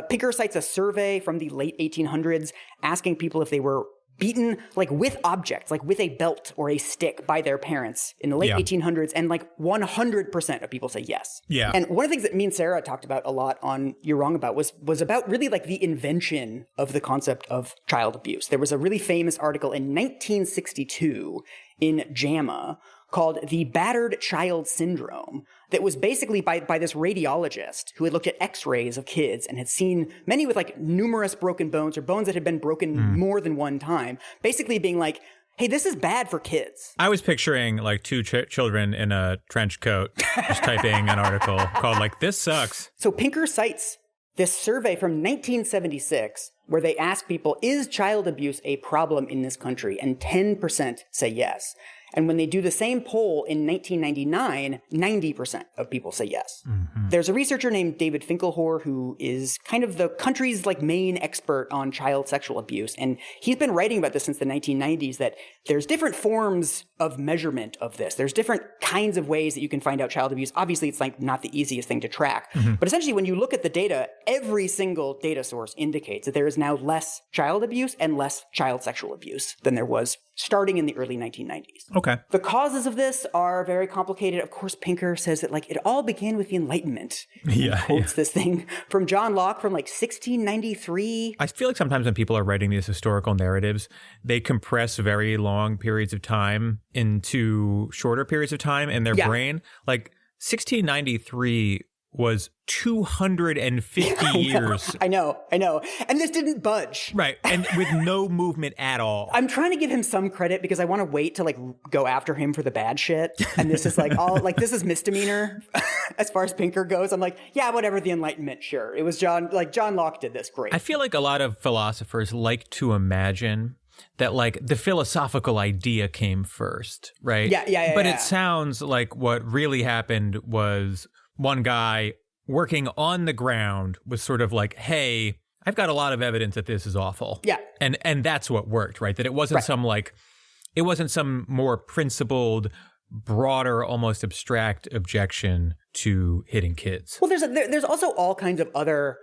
Pinker cites a survey from the late 1800s asking people if they were beaten like with objects, like with a belt or a stick by their parents in the late 1800s, and like 100% of people say yes. Yeah. And one of the things that me and Sarah talked about a lot on You're Wrong About was about really like the invention of the concept of child abuse. There was a really famous article in 1962 in JAMA called The Battered Child Syndrome that was basically by this radiologist who had looked at x-rays of kids and had seen many with like numerous broken bones or bones that had been broken more than one time, basically being like, hey, this is bad for kids. I was picturing like two children in a trench coat just typing an article called like, this sucks. So Pinker cites this survey from 1976 where they ask people, is child abuse a problem in this country? And 10% say yes. And when they do the same poll in 1999, 90% of people say yes. There's a researcher named David Finkelhor who is kind of the country's like main expert on child sexual abuse. And he's been writing about this since the 1990s, that there's different forms of measurement of this. There's different kinds of ways that you can find out child abuse. Obviously, it's like not the easiest thing to track. But essentially, when you look at the data, every single data source indicates that there is now less child abuse and less child sexual abuse than there was starting in the early 1990s. Okay. The causes of this are very complicated. Of course, Pinker says that like it all began with the Enlightenment. He quotes this thing from John Locke from like 1693. I feel like sometimes when people are writing these historical narratives, they compress very long periods of time into shorter periods of time in their brain. Like 1693 was 250 years. I know. And this didn't budge. Right. And with no movement at all. I'm trying to give him some credit because I want to wait to like go after him for the bad shit. And this is like all like, this is misdemeanor as far as Pinker goes. I'm like, yeah, whatever, the Enlightenment. Sure. It was John Locke did this. Great. I feel like a lot of philosophers like to imagine that like the philosophical idea came first, right? Yeah. But it sounds like what really happened was one guy working on the ground was sort of like, hey, I've got a lot of evidence that this is awful. Yeah. And that's what worked, right? That it wasn't it wasn't some more principled, broader, almost abstract objection to hitting kids. Well, there's also all kinds of other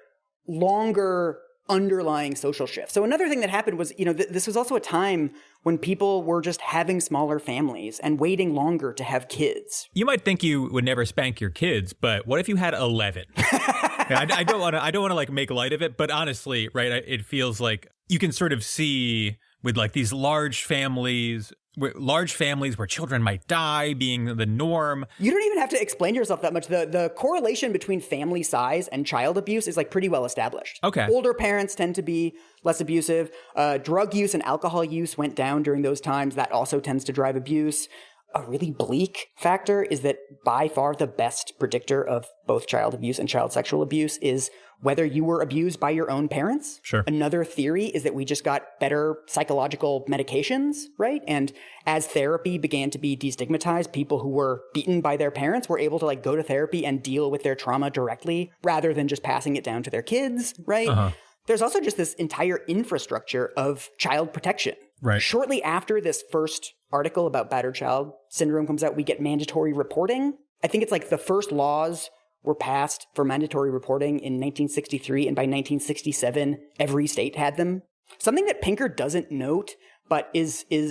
longer underlying social shifts. So another thing that happened was, this was also a time when people were just having smaller families and waiting longer to have kids. You might think you would never spank your kids, but what if you had 11? I don't want to like make light of it, but honestly, right, it feels like you can sort of see with like these large families where children might die being the norm. You don't even have to explain yourself that much. The correlation between family size and child abuse is like pretty well established. Okay. Older parents tend to be less abusive. Drug use and alcohol use went down during those times. That also tends to drive abuse. A really bleak factor is that by far the best predictor of both child abuse and child sexual abuse is whether you were abused by your own parents. Sure. Another theory is that we just got better psychological medications, right? And as therapy began to be destigmatized, people who were beaten by their parents were able to like go to therapy and deal with their trauma directly rather than just passing it down to their kids, right? Uh-huh. There's also just this entire infrastructure of child protection. Right. Shortly after this first article about battered child syndrome comes out, we get mandatory reporting. I think it's like the first laws were passed for mandatory reporting in 1963, and by 1967, every state had them. Something that Pinker doesn't note, but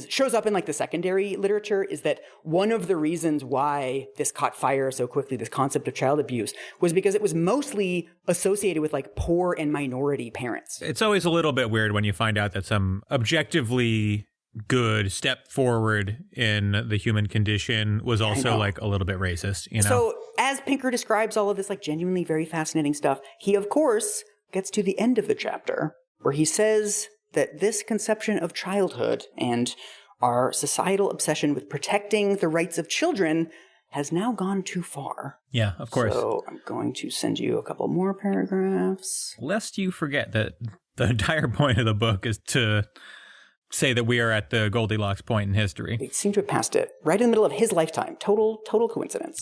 shows up in like the secondary literature, is that one of the reasons why this caught fire so quickly, this concept of child abuse, was because it was mostly associated with like poor and minority parents. It's always a little bit weird when you find out that some objectively good step forward in the human condition was also like a little bit racist, So as Pinker describes all of this like genuinely very fascinating stuff, he of course gets to the end of the chapter where he says that this conception of childhood and our societal obsession with protecting the rights of children has now gone too far. Yeah, of course. So I'm going to send you a couple more paragraphs. Lest you forget that the entire point of the book is to say that we are at the Goldilocks point in history. We seem to have passed it right in the middle of his lifetime. Total coincidence.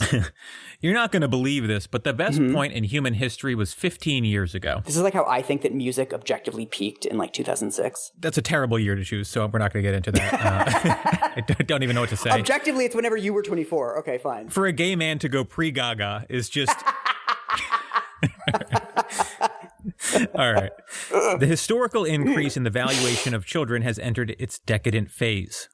You're not going to believe this, but the best point in human history was 15 years ago. This is like how I think that music objectively peaked in like 2006. That's a terrible year to choose, so we're not going to get into that. I don't even know what to say. Objectively, it's whenever you were 24. Okay, fine. For a gay man to go pre-Gaga is just... All right. The historical increase in the valuation of children has entered its decadent phase.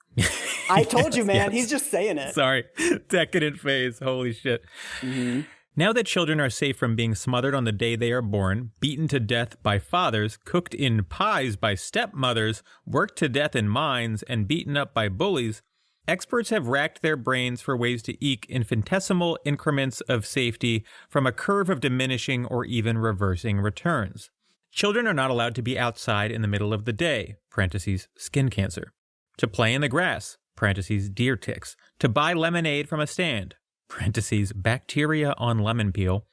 I told you, man. Yes. He's just saying it. Sorry. Decadent phase. Holy shit. Mm-hmm. Now that children are safe from being smothered on the day they are born, beaten to death by fathers, cooked in pies by stepmothers, worked to death in mines, and beaten up by bullies, experts have racked their brains for ways to eke infinitesimal increments of safety from a curve of diminishing or even reversing returns. Children are not allowed to be outside in the middle of the day, parentheses, skin cancer, to play in the grass, parentheses, deer ticks, to buy lemonade from a stand, parentheses, bacteria on lemon peel,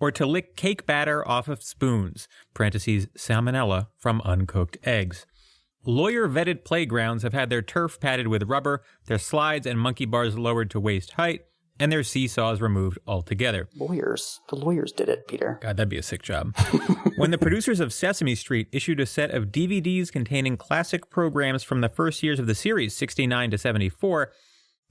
or to lick cake batter off of spoons, parentheses, salmonella from uncooked eggs. Lawyer-vetted playgrounds have had their turf padded with rubber, their slides and monkey bars lowered to waist height, and their seesaws removed altogether. Lawyers. The lawyers did it, Peter. God, that'd be a sick job. When the producers of Sesame Street issued a set of DVDs containing classic programs from the first years of the series, 69 to 74,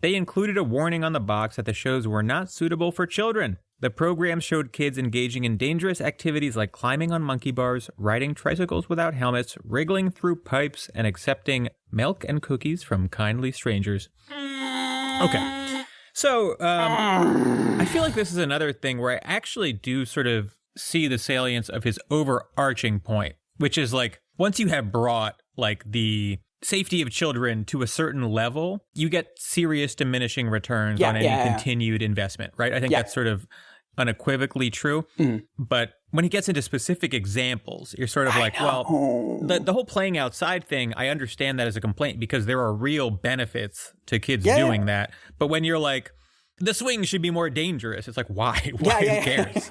they included a warning on the box that the shows were not suitable for children. The program showed kids engaging in dangerous activities like climbing on monkey bars, riding tricycles without helmets, wriggling through pipes, and accepting milk and cookies from kindly strangers. Okay. So, I feel like this is another thing where I actually do sort of see the salience of his overarching point, which is like, once you have brought like the safety of children to a certain level, you get serious diminishing returns on any continued investment, right? I think that's sort of unequivocally true. But when he gets into specific examples, you're sort of like, well, the whole playing outside thing, I understand that as a complaint because there are real benefits to kids doing that. But when you're like, the swing should be more dangerous, it's like, why? Who cares?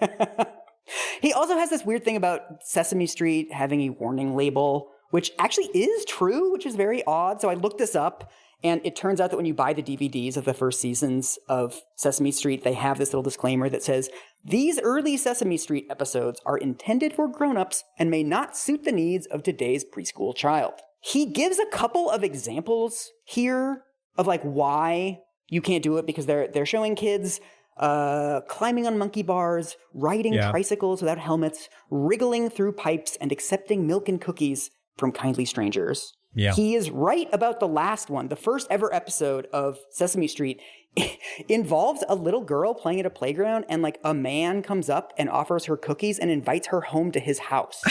He also has this weird thing about Sesame Street having a warning label which actually is true, which is very odd. So I looked this up, and it turns out that when you buy the DVDs of the first seasons of Sesame Street, they have this little disclaimer that says, these early Sesame Street episodes are intended for grown-ups and may not suit the needs of today's preschool child. He gives a couple of examples here of like why you can't do it, because they're showing kids climbing on monkey bars, riding tricycles without helmets, wriggling through pipes, and accepting milk and cookies from kindly strangers. Yeah. He is right about the last one. The first ever episode of Sesame Street involves a little girl playing at a playground, and like a man comes up and offers her cookies and invites her home to his house.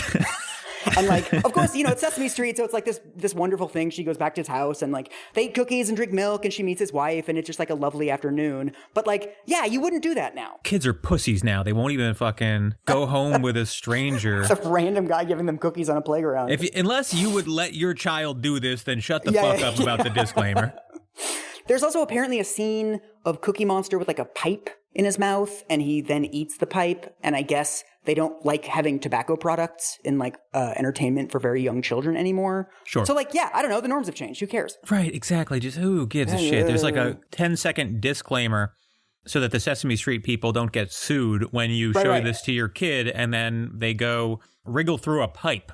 And like, of course, it's Sesame Street, so it's like this wonderful thing. She goes back to his house and like they eat cookies and drink milk, and she meets his wife, and it's just like a lovely afternoon. But like, yeah, you wouldn't do that now. Kids are pussies now. They won't even fucking go home with a stranger. It's a random guy giving them cookies on a playground. Unless you would let your child do this, then shut the fuck up about the disclaimer. There's also apparently a scene of Cookie Monster with like a pipe in his mouth, and he then eats the pipe. And I guess they don't like having tobacco products in like entertainment for very young children anymore. Sure. So like, yeah, I don't know. The norms have changed. Who cares? Right, exactly. Just who gives a shit? There's like a 10-second disclaimer so that the Sesame Street people don't get sued when you show this to your kid and then they go wriggle through a pipe.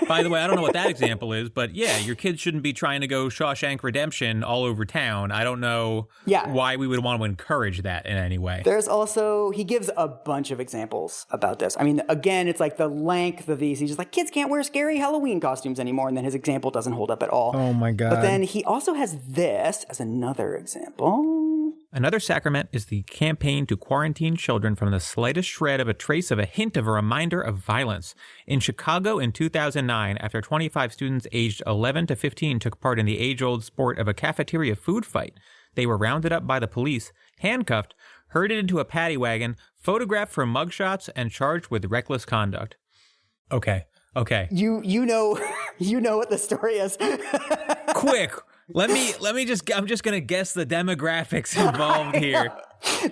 By the way, I don't know what that example is, but yeah, your kids shouldn't be trying to go Shawshank Redemption all over town. I don't know why we would want to encourage that in any way. There's also, he gives a bunch of examples about this. I mean, again, it's like the length of these. He's just like, kids can't wear scary Halloween costumes anymore. And then his example doesn't hold up at all. Oh my God. But then he also has this as another example. Another sacrament is the campaign to quarantine children from the slightest shred of a trace of a hint of a reminder of violence. In Chicago in 2009, after 25 students aged 11 to 15 took part in the age-old sport of a cafeteria food fight, they were rounded up by the police, handcuffed, herded into a paddy wagon, photographed for mugshots, and charged with reckless conduct. Okay. You know what the story is. Quick. Let me just, I'm just going to guess the demographics involved here.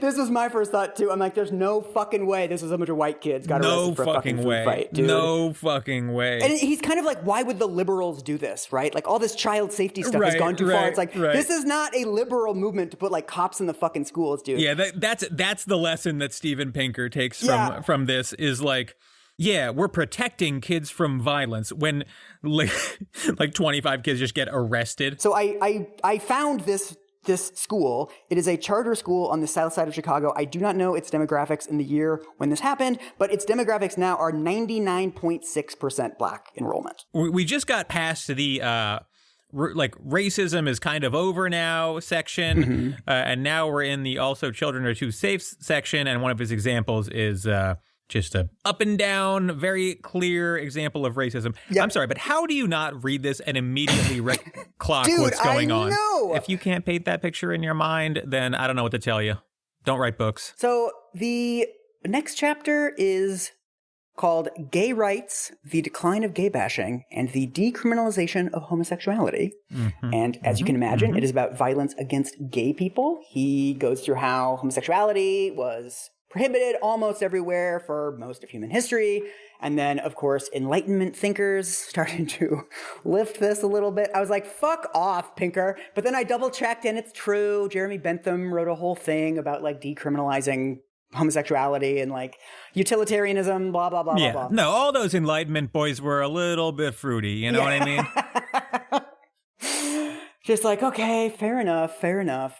This was my first thought too. I'm like, there's no fucking way this was a bunch of white kids got arrested for a fucking food fight, dude. No fucking way. And he's kind of like, why would the liberals do this, right? Like all this child safety stuff has gone too far. It's like, this is not a liberal movement to put like cops in the fucking schools, dude. Yeah, that's the lesson that Steven Pinker takes from this is like, yeah, we're protecting kids from violence when like 25 kids just get arrested. So I found this school. It is a charter school on the south side of Chicago. I do not know its demographics in the year when this happened, but its demographics now are 99.6% black enrollment. We just got past the like racism is kind of over now section, and now we're in the also children are too safe section, and one of his examples is just a up and down, very clear example of racism. Yep. I'm sorry, but how do you not read this and immediately clock what's going on? If you can't paint that picture in your mind, then I don't know what to tell you. Don't write books. So the next chapter is called Gay Rights, the Decline of Gay Bashing, and the Decriminalization of Homosexuality. And as you can imagine, it is about violence against gay people. He goes through how homosexuality was prohibited almost everywhere for most of human history. And then, of course, Enlightenment thinkers started to lift this a little bit. I was like, fuck off, Pinker. But then I double-checked, and it's true. Jeremy Bentham wrote a whole thing about, like, decriminalizing homosexuality and, like, utilitarianism, blah, blah, blah, blah, blah. No, all those Enlightenment boys were a little bit fruity. You know what I mean? Just like, okay, fair enough,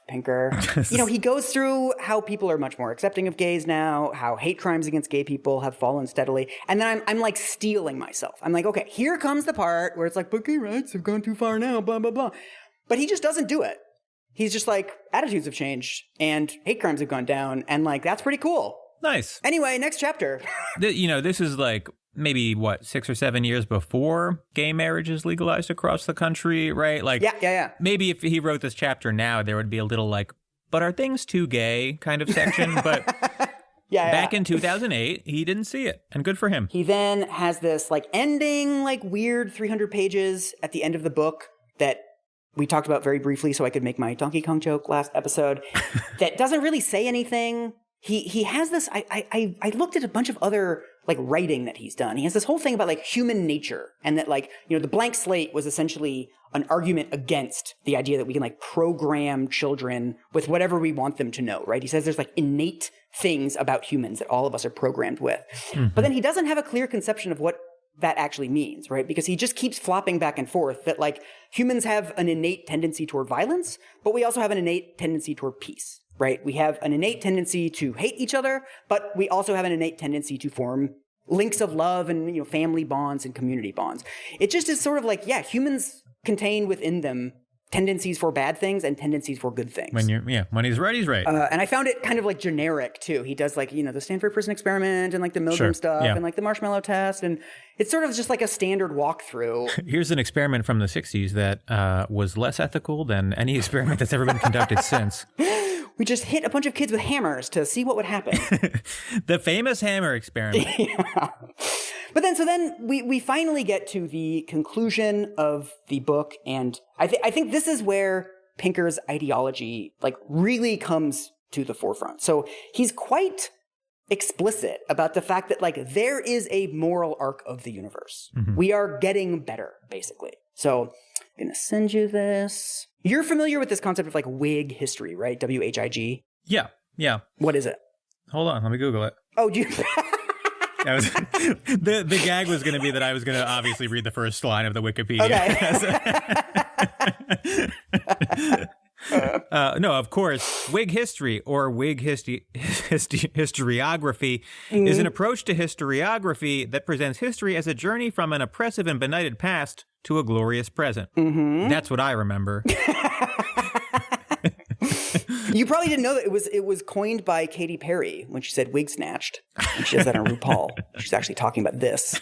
Pinker. He goes through how people are much more accepting of gays now, how hate crimes against gay people have fallen steadily. And then I'm like stealing myself. I'm like, okay, here comes the part where it's like, but gay rights have gone too far now, blah, blah, blah. But he just doesn't do it. He's just like, attitudes have changed and hate crimes have gone down. And like, that's pretty cool. Nice. Anyway, next chapter. This is like, maybe 6 or 7 years before gay marriage is legalized across the country, right? Like, yeah. Maybe if he wrote this chapter now, there would be a little like, but are things too gay kind of section. But back in 2008, he didn't see it, and good for him. He then has this like ending, like weird 300 pages at the end of the book that we talked about very briefly, so I could make my Donkey Kong joke last episode. That doesn't really say anything. He has this, I looked at a bunch of other like writing that he's done. He has this whole thing about like human nature, and that like, you know, the blank slate was essentially an argument against the idea that we can like program children with whatever we want them to know, right? He says there's like innate things about humans that all of us are programmed with. But then he doesn't have a clear conception of what that actually means, right? Because he just keeps flopping back and forth that like humans have an innate tendency toward violence, but we also have an innate tendency toward peace, right? We have an innate tendency to hate each other, but we also have an innate tendency to form links of love and, you know, family bonds and community bonds. It just is sort of like, yeah, humans contain within them tendencies for bad things and tendencies for good things. When he's right, he's right. And I found it kind of like generic too. He does like, you know, the Stanford Prison Experiment and like the Milgram stuff and like the marshmallow test. And it's sort of just like a standard walkthrough. Here's an experiment from the 60s that was less ethical than any experiment that's ever been conducted since. We just hit a bunch of kids with hammers to see what would happen. The famous hammer experiment. Yeah. But then we finally get to the conclusion of the book, and I think this is where Pinker's ideology like really comes to the forefront. So he's quite explicit about the fact that like there is a moral arc of the universe. We are getting better, basically. So I'm gonna send you this. You're familiar with this concept of like Whig history, right? WHIG. Yeah. What is it? Hold on, let me Google it. Oh, do you? The gag was going to be that I was going to obviously read the first line of the Wikipedia. Okay. No, of course, Whig history or Whig historiography is an approach to historiography that presents history as a journey from an oppressive and benighted past to a glorious present. That's what I remember. You probably didn't know that it was coined by Katy Perry when she said wig snatched. And she does that on RuPaul. She's actually talking about this.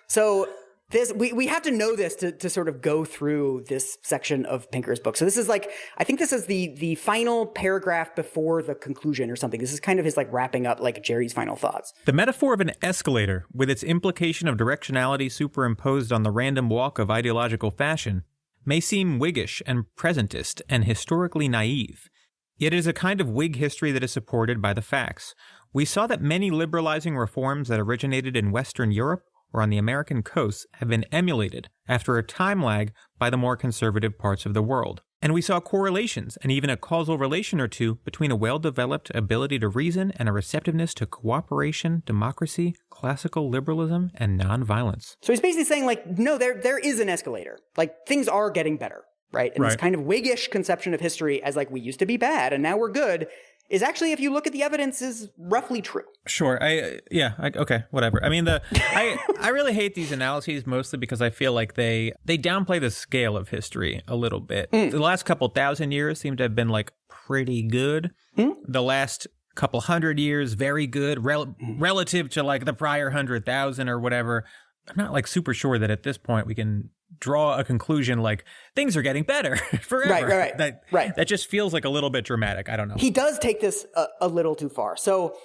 So this we have to know this to sort of go through this section of Pinker's book. So this is like, I think this is the final paragraph before the conclusion or something. This is kind of his like wrapping up like Jerry's final thoughts. The metaphor of an escalator, with its implication of directionality superimposed on the random walk of ideological fashion, may seem Whiggish and presentist and historically naive. Yet it is a kind of Whig history that is supported by the facts. We saw that many liberalizing reforms that originated in Western Europe or on the American coasts have been emulated after a time lag by the more conservative parts of the world. And we saw correlations and even a causal relation or two between a well-developed ability to reason and a receptiveness to cooperation, democracy, classical liberalism, and nonviolence. So he's basically saying like, no, there is an escalator. Like things are getting better. Right. And this kind of Whiggish conception of history as like we used to be bad and now we're good is actually, if you look at the evidence, is roughly true. Sure. Okay, whatever. I mean, I really hate these analyses mostly because I feel like they downplay the scale of history a little bit. The last couple thousand years seem to have been like pretty good. The last couple hundred years, very good relative to like the prior 100,000 or whatever. I'm not like super sure that at this point we can draw a conclusion like things are getting better forever. Right. That just feels like a little bit dramatic. I don't know. He does take this a little too far. So,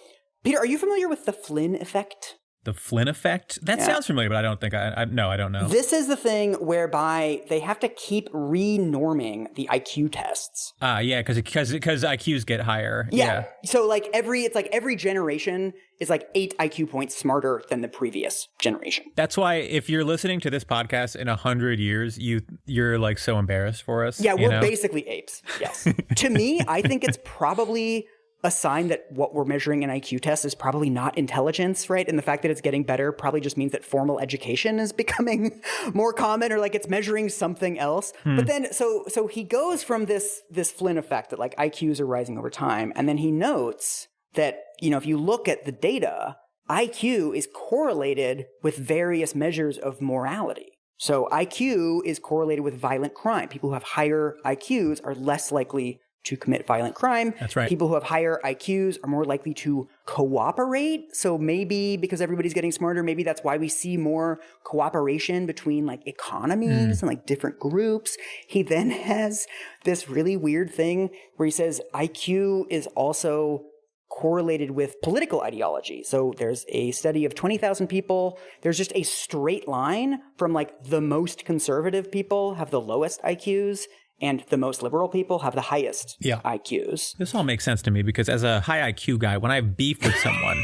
Peter, are you familiar with the Flynn effect? The Flynn effect? That sounds familiar, but I don't think I don't know. This is the thing whereby they have to keep re-norming the IQ tests. Yeah, because IQs get higher. Yeah. So like every generation is like 8 IQ points smarter than the previous generation. That's why if you're listening to this podcast in 100 years, you're like so embarrassed for us. Yeah, we're basically apes. Yes. To me, I think it's probably a sign that what we're measuring in IQ tests is probably not intelligence, right? And the fact that it's getting better probably just means that formal education is becoming more common, or like it's measuring something else. But then, so he goes from this Flynn effect that like IQs are rising over time, and then he notes that, you know, if you look at the data, IQ is correlated with various measures of morality. So IQ is correlated with violent crime. People who have higher IQs are less likely to commit violent crime. That's right. People who have higher IQs are more likely to cooperate. So maybe because everybody's getting smarter, maybe that's why we see more cooperation between like economies and like different groups. He then has this really weird thing where he says IQ is also correlated with political ideology. So there's a study of 20,000 people. There's just a straight line from like the most conservative people have the lowest IQs and the most liberal people have the highest IQs. This all makes sense to me because as a high IQ guy, when I have beef with someone,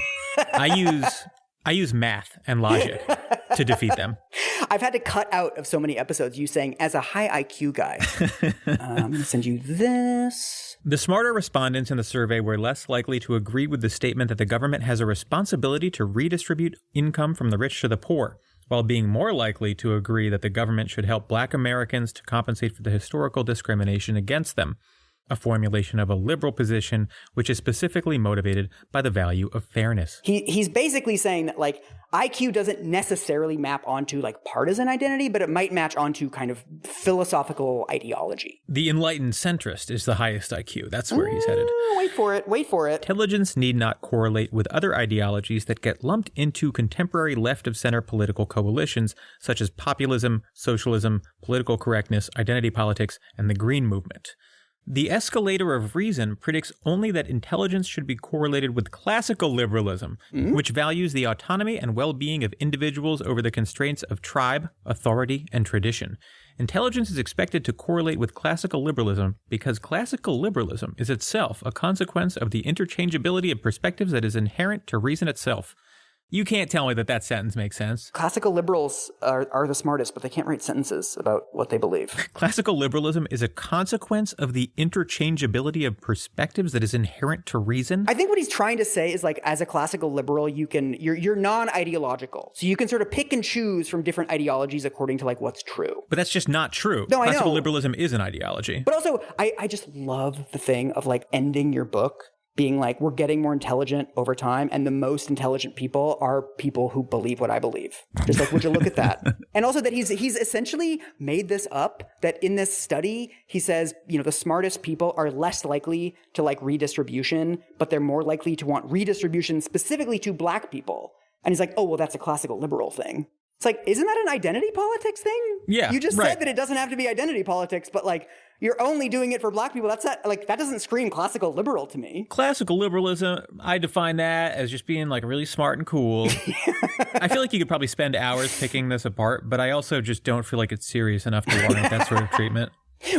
I use I use math and logic to defeat them. I've had to cut out of so many episodes you saying, as a high IQ guy. I'm going to send you this. The smarter respondents in the survey were less likely to agree with the statement that the government has a responsibility to redistribute income from the rich to the poor, while being more likely to agree that the government should help Black Americans to compensate for the historical discrimination against them, a formulation of a liberal position which is specifically motivated by the value of fairness. He's basically saying that, like, IQ doesn't necessarily map onto, like, partisan identity, but it might match onto kind of philosophical ideology. The enlightened centrist is the highest IQ. That's where he's headed. Wait for it. Intelligence need not correlate with other ideologies that get lumped into contemporary left-of-center political coalitions, such as populism, socialism, political correctness, identity politics, and the Green Movement. The escalator of reason predicts only that intelligence should be correlated with classical liberalism, which values the autonomy and well-being of individuals over the constraints of tribe, authority, and tradition. Intelligence is expected to correlate with classical liberalism because classical liberalism is itself a consequence of the interchangeability of perspectives that is inherent to reason itself. You can't tell me that that sentence makes sense. Classical liberals are the smartest, but they can't write sentences about what they believe. Classical liberalism is a consequence of the interchangeability of perspectives that is inherent to reason. I think what he's trying to say is, like, as a classical liberal, you're non-ideological. So you can sort of pick and choose from different ideologies according to, like, what's true. But that's just not true. No, Classical I know. liberalism is an ideology. But also, I just love the thing of, like, ending your book being like, we're getting more intelligent over time, and the most intelligent people are people who believe what I believe. Just like, would you look at that? And also that he's essentially made this up, that in this study, he says, you know, the smartest people are less likely to like redistribution, but they're more likely to want redistribution specifically to Black people. And he's like, oh, well, that's a classical liberal thing. It's like, isn't that an identity politics thing? Yeah, you just right. said that it doesn't have to be identity politics, but like, you're only doing it for Black people. That's not, like, that doesn't scream classical liberal to me. Classical liberalism, I define that as just being like really smart and cool. I feel like you could probably spend hours picking this apart, but I also just don't feel like it's serious enough to warrant that sort of treatment.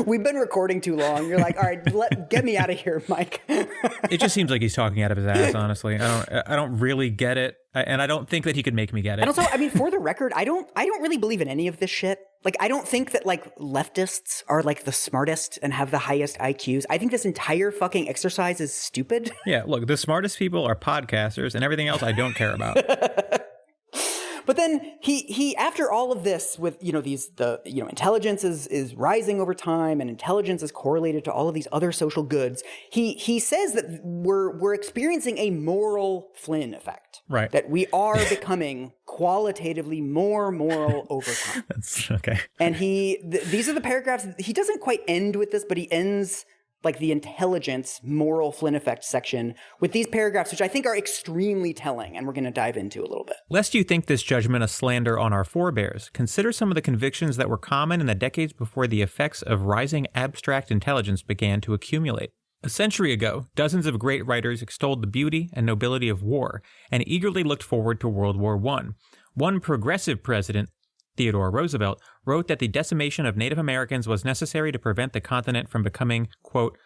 We've been recording too long. You're like, all right, get me out of here, Mike. It just seems like he's talking out of his ass, honestly. I don't really get it, and I don't think that he could make me get it. And also, I mean, for the record, I don't really believe in any of this shit. Like, I don't think that, like, leftists are, like, the smartest and have the highest IQs. I think this entire fucking exercise is stupid. Yeah, look, the smartest people are podcasters, and everything else I don't care about. But then he after all of this with, you know, intelligence is rising over time and intelligence is correlated to all of these other social goods. He says that we're experiencing a moral Flynn effect. Right. That we are becoming qualitatively more moral over time. That's okay. And these are the paragraphs. He doesn't quite end with this, but he ends like the intelligence moral Flynn effect section with these paragraphs, which I think are extremely telling, and we're going to dive into a little bit. Lest you think this judgment a slander on our forebears, consider some of the convictions that were common in the decades before the effects of rising abstract intelligence began to accumulate. A century ago, dozens of great writers extolled the beauty and nobility of war and eagerly looked forward to World War I. One progressive president, Theodore Roosevelt, wrote that the decimation of Native Americans was necessary to prevent the continent from becoming, quote,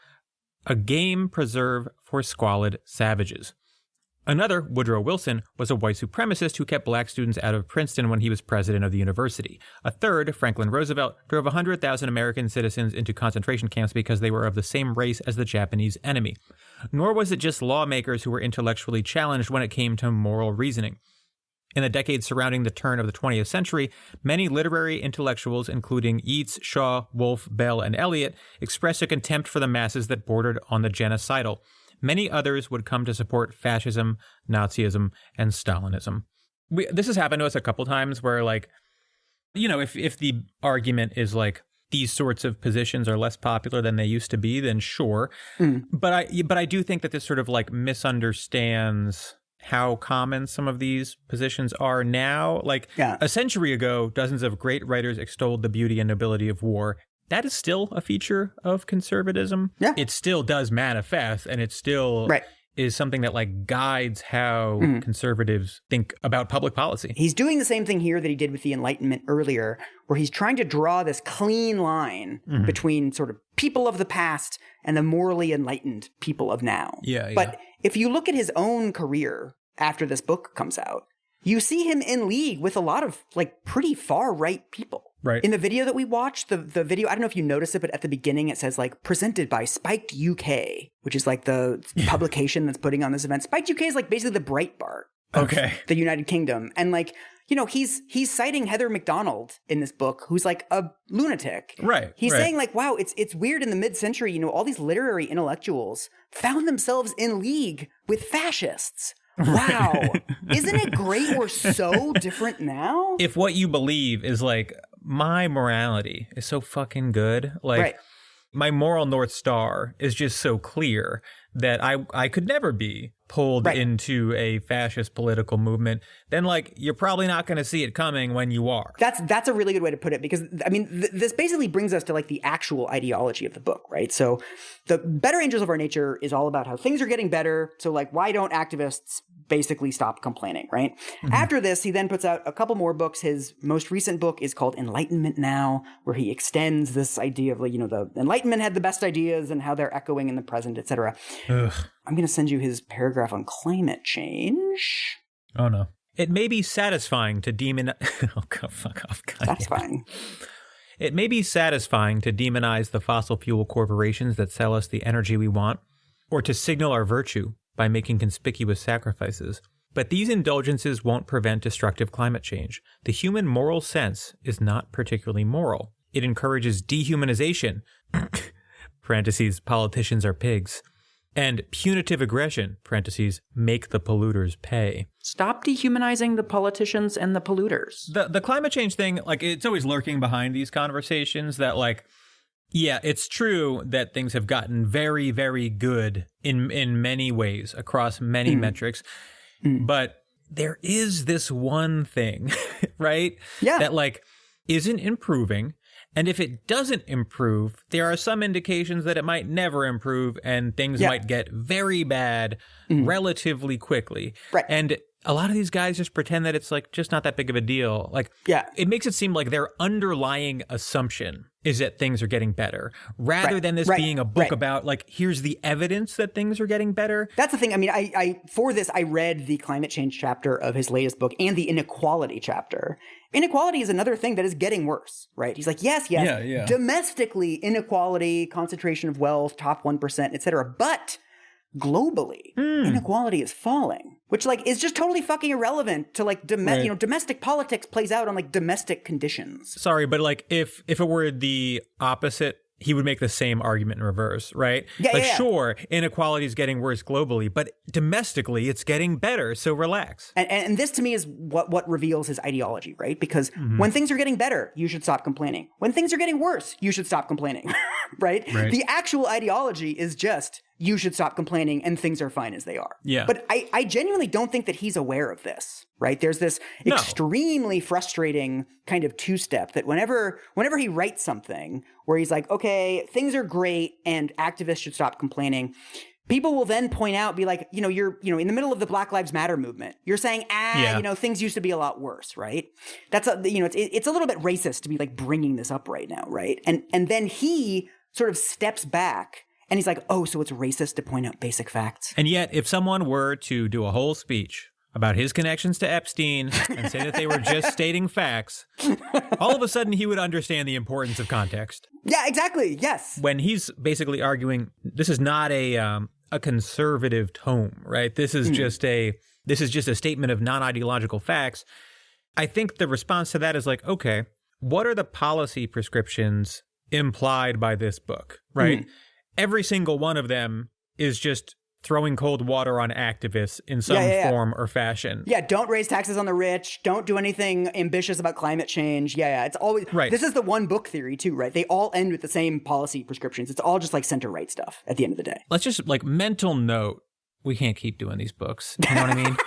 a game preserve for squalid savages. Another, Woodrow Wilson, was a white supremacist who kept Black students out of Princeton when he was president of the university. A third, Franklin Roosevelt, drove 100,000 American citizens into concentration camps because they were of the same race as the Japanese enemy. Nor was it just lawmakers who were intellectually challenged when it came to moral reasoning. In the decades surrounding the turn of the 20th century, many literary intellectuals, including Yeats, Shaw, Woolf, Bell, and Eliot, expressed a contempt for the masses that bordered on the genocidal. Many others would come to support fascism, Nazism, and Stalinism. This has happened to us a couple times where, like, you know, if the argument is like, these sorts of positions are less popular than they used to be, then sure. But I do think that this sort of like misunderstands how common some of these positions are now. Like, a century ago, dozens of great writers extolled the beauty and nobility of war. That is still a feature of conservatism. Yeah. It still does manifest, and it still is something that like guides how conservatives think about public policy. He's doing the same thing here that he did with the Enlightenment earlier, where he's trying to draw this clean line between sort of people of the past and the morally enlightened people of now. But if you look at his own career after this book comes out, you see him in league with a lot of like pretty far right people. Right. In the video that we watched, the video, I don't know if you notice it, but at the beginning it says like presented by Spiked UK, which is like the publication that's putting on this event. Spiked UK is like basically the Breitbart of the United Kingdom. And like, you know, he's citing Heather McDonald in this book, who's like a lunatic. Right. He's saying like, wow, it's weird in the mid-century, you know, all these literary intellectuals found themselves in league with fascists. Wow. Isn't it great we're so different now? If what you believe is like, my morality is so fucking good, like my moral North Star is just so clear that I could never be pulled into a fascist political movement, then like you're probably not going to see it coming when you are. That's a really good way to put it, because I mean this basically brings us to like the actual ideology of the book, right? So the Better Angels of Our Nature is all about how things are getting better. So like, why don't activists basically stop complaining, right? Mm-hmm. After this, he then puts out a couple more books. His most recent book is called Enlightenment Now, where he extends this idea of like, you know, the Enlightenment had the best ideas and how they're echoing in the present, etc. I'm going to send you his paragraph on climate change. Oh, no. It may be satisfying to oh, God, fuck off. God, that's fine. It may be satisfying to demonize the fossil fuel corporations that sell us the energy we want, or to signal our virtue by making conspicuous sacrifices. But these indulgences won't prevent destructive climate change. The human moral sense is not particularly moral. It encourages dehumanization, parentheses, politicians are pigs, and punitive aggression, parentheses, make the polluters pay. Stop dehumanizing the politicians and the polluters. The climate change thing, like, it's always lurking behind these conversations that, like, yeah, it's true that things have gotten very, very good in many ways across many metrics. But there is this one thing, right? Yeah. That, like, isn't improving. And if it doesn't improve, there are some indications that it might never improve and things might get very bad relatively quickly. Right. And a lot of these guys just pretend that it's like just not that big of a deal. Like, it makes it seem like their underlying assumption is that things are getting better, rather than this being a book about like, here's the evidence that things are getting better. That's the thing. I mean, I for this, I read the climate change chapter of his latest book and the inequality chapter. Inequality is another thing that is getting worse, right? He's like, yes, domestically, inequality, concentration of wealth, top 1%, et cetera. But globally, inequality is falling, which like is just totally fucking irrelevant to like you know, domestic politics plays out on like domestic conditions. Sorry, but like if it were the opposite, he would make the same argument in reverse, right? Sure, inequality is getting worse globally, but domestically it's getting better, so relax. And this to me is what reveals his ideology, right? Because when things are getting better, you should stop complaining. When things are getting worse, you should stop complaining, right? The actual ideology is just, you should stop complaining and things are fine as they are. Yeah. But I genuinely don't think that he's aware of this, right? There's this extremely frustrating kind of two-step that whenever he writes something where he's like, okay, things are great and activists should stop complaining, people will then point out, be like, you're in the middle of the Black Lives Matter movement. You're saying, things used to be a lot worse, right? That's it's a little bit racist to be like bringing this up right now, right? And then he sort of steps back. And he's like, oh, so it's racist to point out basic facts. And yet, if someone were to do a whole speech about his connections to Epstein and say that they were just stating facts, all of a sudden he would understand the importance of context. Yeah, exactly. Yes. When he's basically arguing, this is not a conservative tome, right? This is just a statement of non-ideological facts. I think the response to that is like, okay, what are the policy prescriptions implied by this book, right? Every single one of them is just throwing cold water on activists in some form or fashion. Yeah, don't raise taxes on the rich. Don't do anything ambitious about climate change. It's always... Right. This is the one book theory too, right? They all end with the same policy prescriptions. It's all just like center-right stuff at the end of the day. Let's just like mental note, we can't keep doing these books. You know what I mean?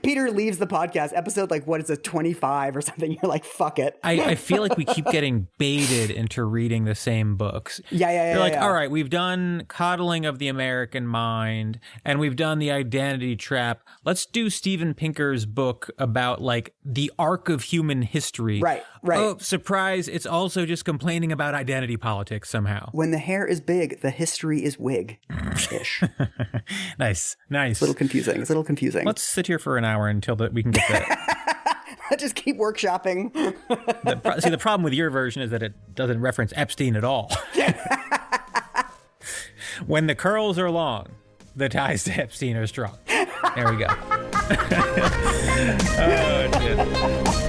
Peter leaves the podcast episode, like, what is it, 25 or something? You're like, fuck it. I feel like we keep getting baited into reading the same books. You're like, all right, we've done Coddling of the American Mind, and we've done The Identity Trap. Let's do Steven Pinker's book about, like, the arc of human history. Right. Right. Oh, surprise. It's also just complaining about identity politics somehow. When the hair is big, the history is wig-ish. Nice. It's a little confusing. Let's sit here for an hour until we can get that. Just keep workshopping. See, the problem with your version is that it doesn't reference Epstein at all. When the curls are long, the ties to Epstein are strong. There we go. Oh, shit.